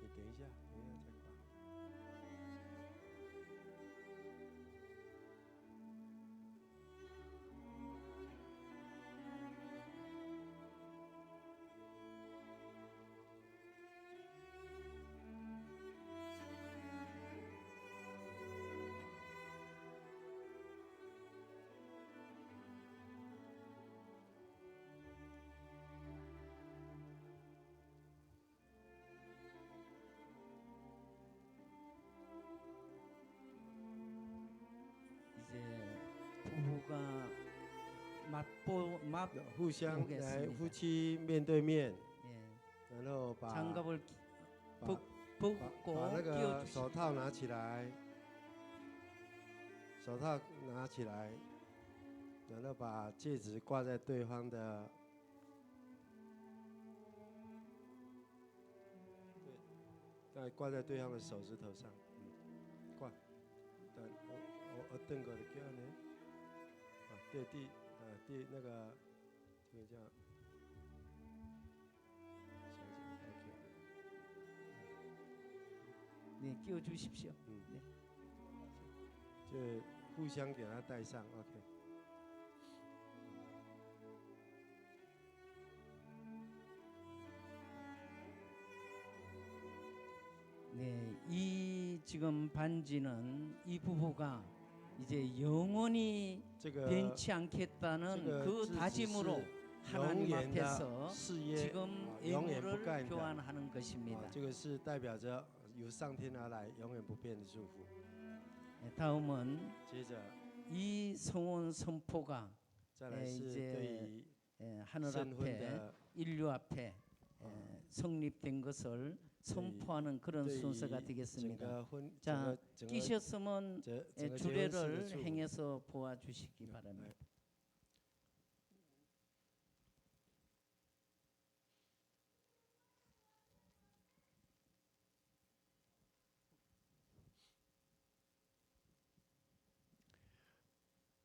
你等一下，再挂。 이제 부부가 互相来， 보겠습니다. 夫妻面对面， 예, 然后把 장갑을 把 벗고 把那个 끼워주시고 手套拿起来，手套拿起来，然后把戒指挂在对方的，对，挂在对方的手指头上，挂，对，我瞪过的叫呢，啊，对，第那个这个叫，OK。 네, 끼워주십시오. 就互相给他戴上 ，OK。 네, 이 지금 반지는 이 부부가 이제 영원히 这个 변치 这 않겠다는 个 그 字只 다짐으로 是永 하나님 远的 앞에서 事业， 지금 永远不 예물을 干的。 교환하는 것입니다. 这个是代表着由上天而来、永远不变的祝福。 네, 다음은 接着 이 성원 선포가 再来是 이제 对于 하늘 圣婚 앞에 的 인류 앞에 성립된 것을 선포하는 그런 对于 순서가 整 되겠습니다. 个婚 자, 整个 끼셨으면 整个结婚式的 주례를 祝福。 행해서 보아주시기 바랍니다.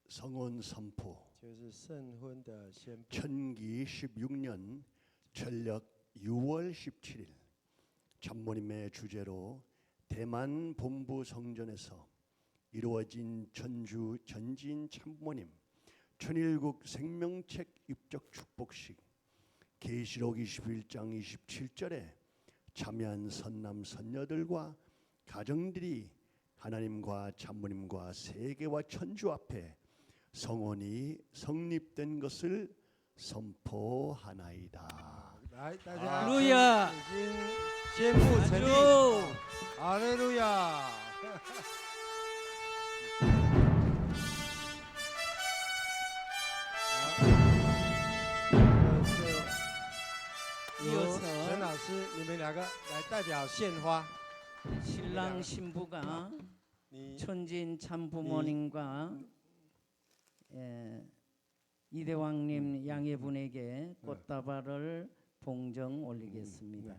성원 선포 就是圣婚的宣布。 천기 16년 전력 6월 17일 장모님의 주재로 대만 본부 성전에서 이루어진 전주 전지인 참모님 천일국 생명책 입적 축복식 계시록 21장 27절에 참여한 선남 선녀들과 가정들이 하나님과 참모님과 세계와 천주 앞에 성원이 성립된 것을 선포하나이다. 来，大家 할렐루야 已经宣布成立。 아주 哈利路亚！ 由 이어서 陈老师，你们两个来代表献花。 신 신랑 신부가 你 천진 참 부모님과 이대왕님 양해분에게 꽃다발을 봉정 올리겠습니다.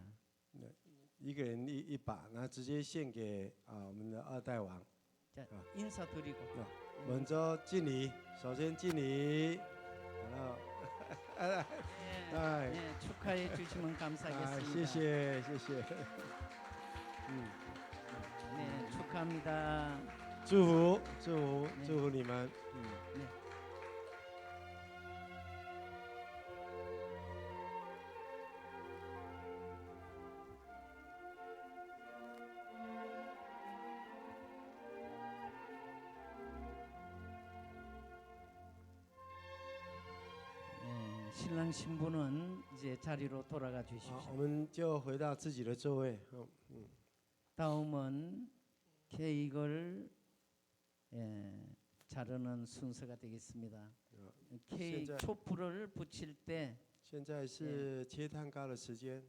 一个人一把，然后直接献给我们的二代王。 자, 인사드리고 먼저敬礼，首先敬礼，然后，哎， 네, 축하해 주시면 啊， 감사하겠습니다. 谢谢谢谢， 네, 축하합니다. 祝福祝福 네 祝福你们， 네. 네, 신랑 신부는 이제 자리로 돌아가 好， 주십시오. 我们就回到自己的座位。 다음은 케이크를 자르는 순서가 되겠습니다. 케이크 현재- 촛불을 붙일 때 现在是切蛋糕的时间，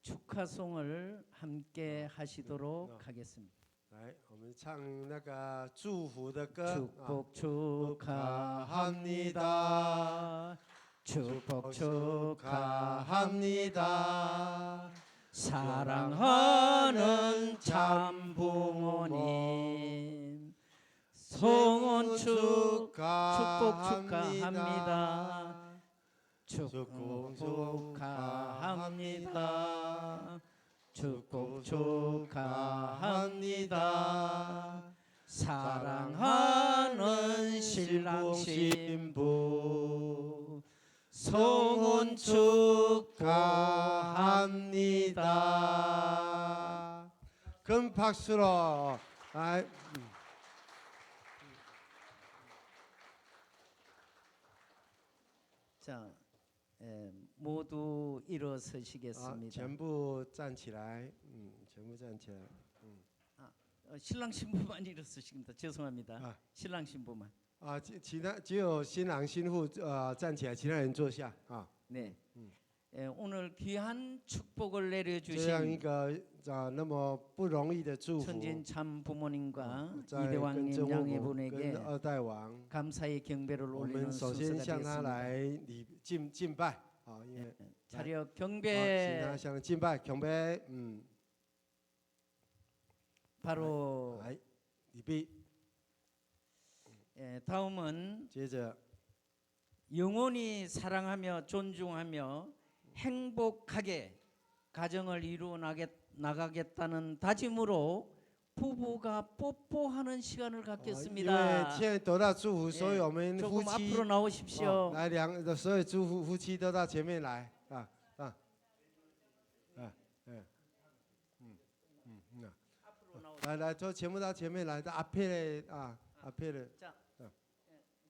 축하송을 함께 하시도록 하겠습니다. 来，我们唱那个祝福的歌。 축복 축하합니다. 축복 축하합니다. 사랑하는 참 부모님 송원 축복 축하합니다. 축복 축하합니다. 축복 축하합니다. 사랑하는 신랑 신부 송원 축하합니다. 큰 박수로. 아, 자, 모두 好， 일어서시겠습니다. 全部站起来，全部站起来。 신랑 신부만 일어서십니다. 죄송합니다. 아. 신랑 신부만. 啊，只有新郎新妇站起来，其他人坐下啊。 네. 오늘 귀한 축복을 这样一 내려주신 个那么不容易的祝福， 천진 참 부모님과 在跟 이대왕님 真父母 양해분에게 跟二代王， 감사의 경배를 我 올리는 们首先 순서가 向他 되겠습니다. 来敬拜啊，因为 차려 请 경배 他向他敬拜，경배， 바로 来礼毕， 다음은 接着 영원히 사랑하며 존중하며 행복하게 가정을 이루어 나가겠다는 다짐으로 부부가 뽀뽀하는 시간을 因为 갖겠습니다. 现在得到祝福，所以我们夫 조금 妻 앞으로 나오십시오. 来所有夫妻都到前面来啊啊啊앞으로 나오. 来，都全部到前面来，到앞에 앞에 자,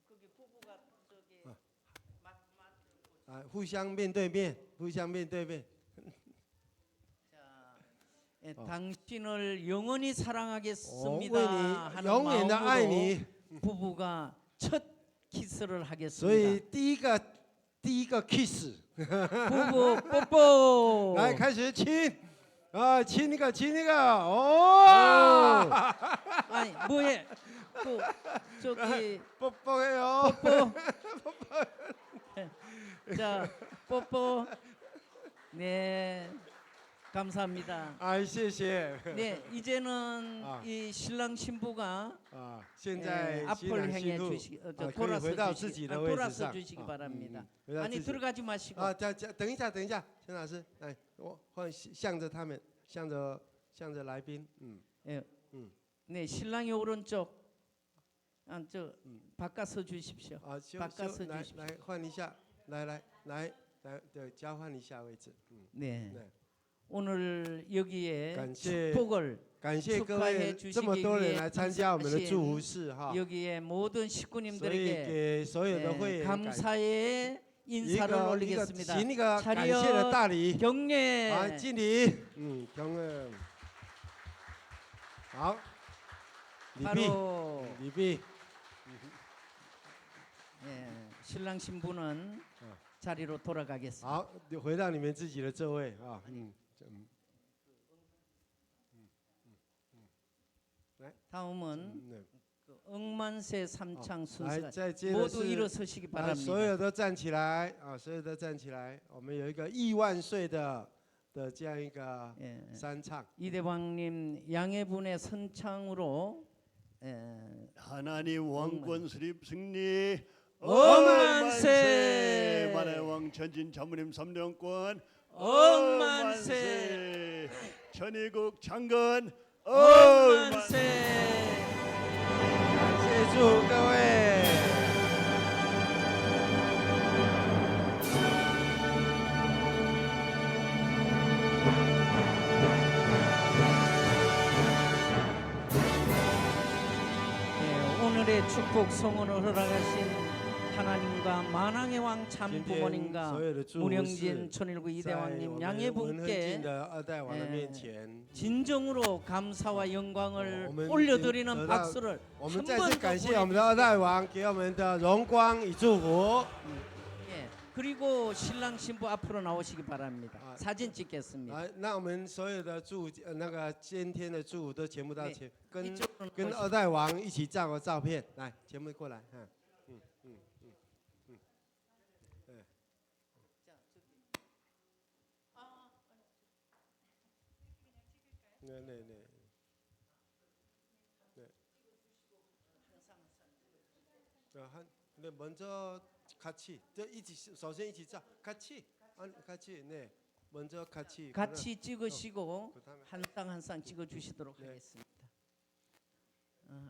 거기 부부가 저기互相面对面，互相面对面。 자, 당신을 영원히 我 사랑하겠습니다 为你 하는 永远的爱 마음으로 你， 부부가 첫 키스를 所以 하겠습니다. 第一个 kiss， 부부 뽀뽀. 来开始亲，亲一个，哦， 아니 뭐해? 또 저기 뽀뽀해요. 뽀뽀. 자, 뽀뽀. 네. 감사합니다. 谢谢。 네, 이제는 아. 이 신랑 신부가 现在新 앞을 郎 행해 新妇 주시기 可以 돌아서 回到自己的位置 돌아서 上。 주시기 바랍니다. 回到 아니 自己 들어가지 마시고 等一下，陈老师，来，我向着他们，向着来宾， 예. 음. 네, 신랑이 오른쪽 저 바깥 서 주십시오. 来 바깥서 주십시오. 来换一下，来，对，交换一下位置， 네. 对， 오늘 여기에 감사해. 축복을 感谢各位 축하해 这么多人 주시기 来参加我们的 위해 祝福式哈， 여기에 모든 所以 식구님들에게 给所有的会 네, 员 감사의 一 인사를 个올리겠습니다. 行一个感谢的大礼， 경례. 敬礼，경례。 好，李碧， 바로 李碧， 예, 신랑 신부는 자리로 돌아가겠습니다. 好，回到你们自己的座位啊。来， 다음은 그 억만세 삼창 来， 순서가 再接着 모두 是 일어서시기 来，所 바랍니다. 有都站起来啊！所有都站起来。我们有一个亿万岁的这样一个 예, 三唱。 이대왕님 양해분의 선창으로 하나님 왕권 수립 승리 억만세! 만의 왕 전진 자모님 3년권 억만세! 천의국 장건 억만세! 谢祝各位。 예, 오늘의 축복 성원을 허락하신 하나님과 만왕의 왕 참 今天 부모님과 所有的祝福 문영진 是 천일구 在我 이대왕님 们 양해 文亨进 분께 的二代王的面前， 진정으로 감사와 영광을 我们 올려드리는 得到 박수를 我们 한 再 번 次 더 感谢我们的二代王给我们的荣光与祝福。 예, 그리고 신랑 신부 앞으로 나오시기 바랍니다. 아, 사진 찍겠습니다. 来，那我们所有的祝那个今天的祝福都全部到前，跟 이쪽으로 跟 나오시기 二代王一起照个照片。来，全部过来，네, 네, 네. 네. 근데 먼저 같이,首先 一起照, 같이, 같이, 네, 먼저 같이. 같이 찍으시고 그다음에 한 쌍 한 쌍 찍어주시도록 네. 하겠습니다.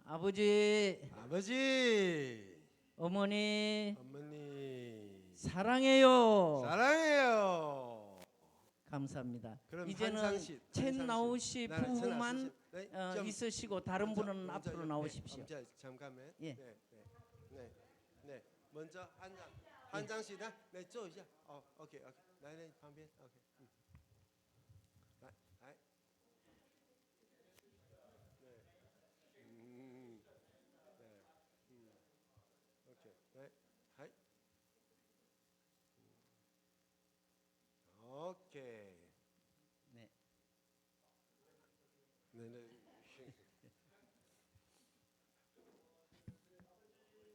아버지, 아버지, 어머니 어머니, 사랑해요. 사랑해요. 감사합니다. 그럼 이제는 한상씩, 첸 한상씩. 나우 씨 나는 부부만 네, 좀 있으시고 다른 먼저, 분은 먼저 앞으로 옆에, 나오십시오. 잠깐만. 예. 네, 네, 네, 네. 먼저 한 장씩, 네, 坐一下. 오케이, 오케이. 来旁边, 오케이. 来. 네, 네, 오케이. 네, はい. 오케이. 네. 네, 네.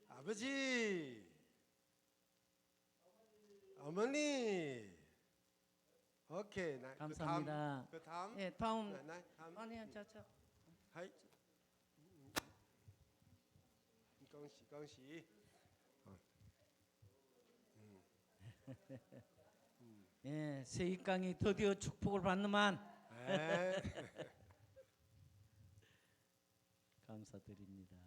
아버지, 어머니, 오케이. 감사합니다. 그 다음, 예, 다음 네, 다음. 아니야, 자. はい。恭喜恭喜。 예, 세익강이 드디어 축복을 받는만 네. 감사드립니다.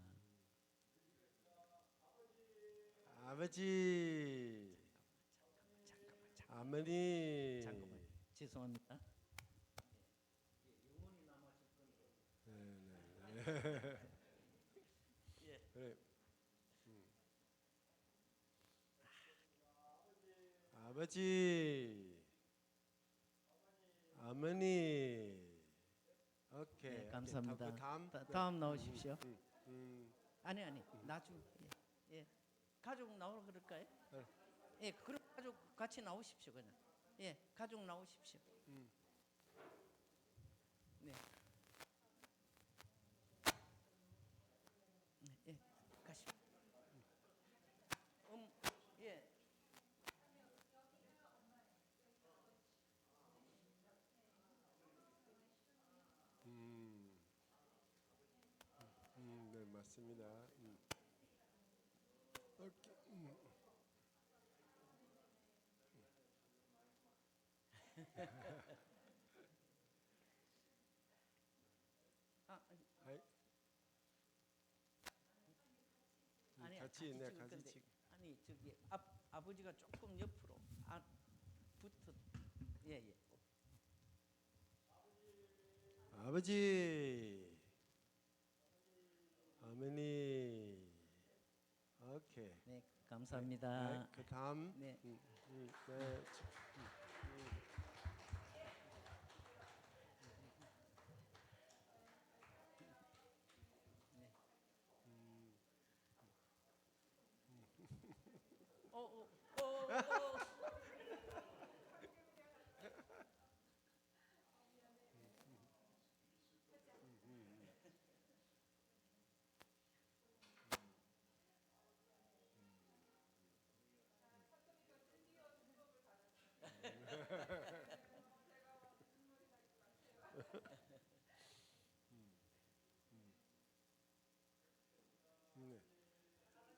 아버지, 어머니. 잠깐만, 죄송합니다. 그래. 아버지, 어머니. 오케이. 네, 감사합니다. 그 다음. 다음 나오십시오. 음. 아니 나중 예. 가족 나오라 그럴까요? 네. 예, 그럼 가족 같이 나오십시오 그냥. 예, 가족 나오십시오. 네. 예, 가시오. 예. 네, 맞습니다. 오케이. 하이. 아니 같이 찍을 네, 같이 건데. 찍. 아니 저기 아버지가 조금 옆으로 붙어. 예. 아버지, 어머니. 오케이. 네, 감사합니다. 네, 그 다음. 네. 네.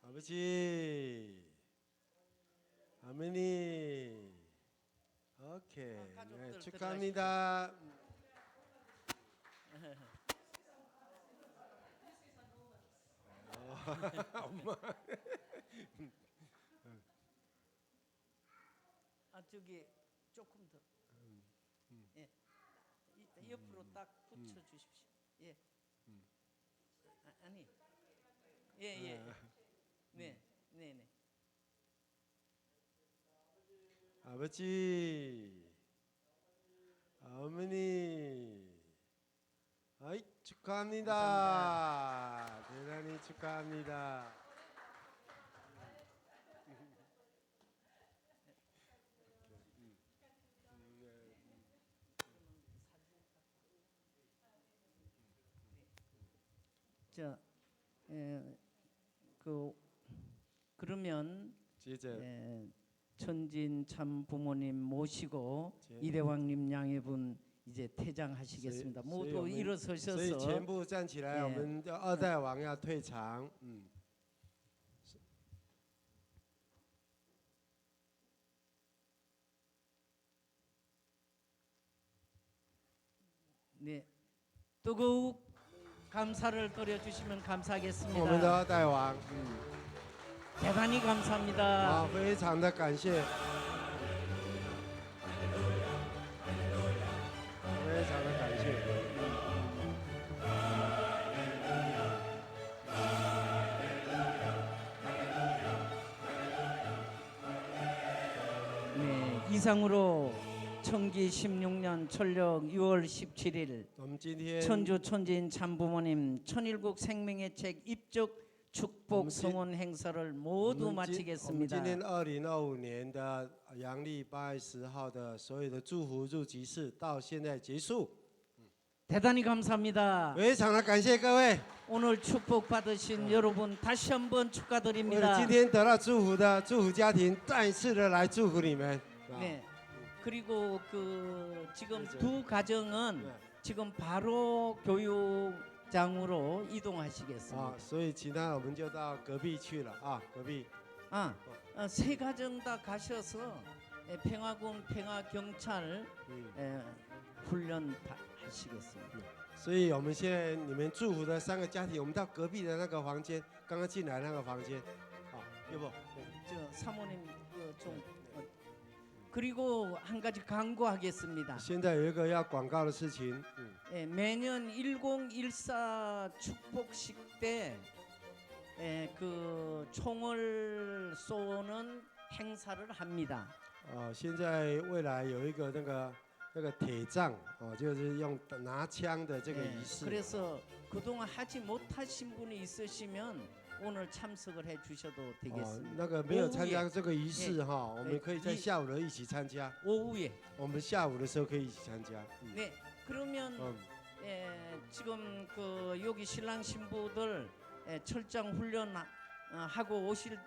아버지, 어머니, 오케이, 가족들 네, 축하합니다. 엄마. 아 저기 조금 더. 예. 옆으로 딱 붙여 주십시오. 예. 아니. 예, 예. 네. 네, 네. 아버지, 어머니, 아이 축하합니다. 대단히 축하합니다. 저, 그러면 接着 천진 참 부모님 모시고 제- 이대왕님 양해분 이제 퇴장하시겠습니다. 所以 모두 所以 일어서셔서 全部站起来， 예 我们的二代王要退场。嗯。 네, 더욱 감사를 드려주시면 我们的 감사하겠습니다. 二代王， 대단히 감사합니다. 啊，非常的感谢，非常的感谢。 네, 이상으로 청기 16년 철력 6월 17일 我们今天 천주 천진 참부모님 천일국 생명의 책 입적 축복 성원 행사를 我 모두 们今 마치겠습니다. 天2025年的阳历8月10号的所有的祝福入集式到现在结束， 대단히 감사합니다. 非常的感谢各位。 오늘 축복 받으신 여러분 다시 한번 为了 축하드립니다. 今天得到祝福的祝福家庭，再一次的来祝福你们。啊 네. 그리고 그 지금 그렇죠. 두 가정은 네. 지금 바로 교육장으로 이동하시겠습니다. 啊，所以其他我们就到隔壁去了啊，隔壁。 세 가정 다 가셔서 평화군 평화경찰 嗯， 훈련 하시겠습니다. 所以我们现在你们祝福的3个家庭，我们到隔壁的那个房间，刚刚进来那个房间，啊，要不？ 저 사모님 좀 그리고 한 가지 강구하겠습니다. 现在有一个要广告的事情， 매년 1014 축복식 때 그 총을 쏘는 행사를 합니다. 现在未来有一个那个铁杖，哦，就是用拿枪的这个仪式。 그래서 그동안 하지 못하신 분이 있으시면 오늘 참석을 해 주셔도 哦， 되겠습니다. 那个没有参加这个仪式哈，我们可以在下午的一起参加。 오후에. 我们下午的时候可以一起参加。 네. 그러면 嗯， 지금 그 여기 신랑 신부들 철장 훈련 하고 오실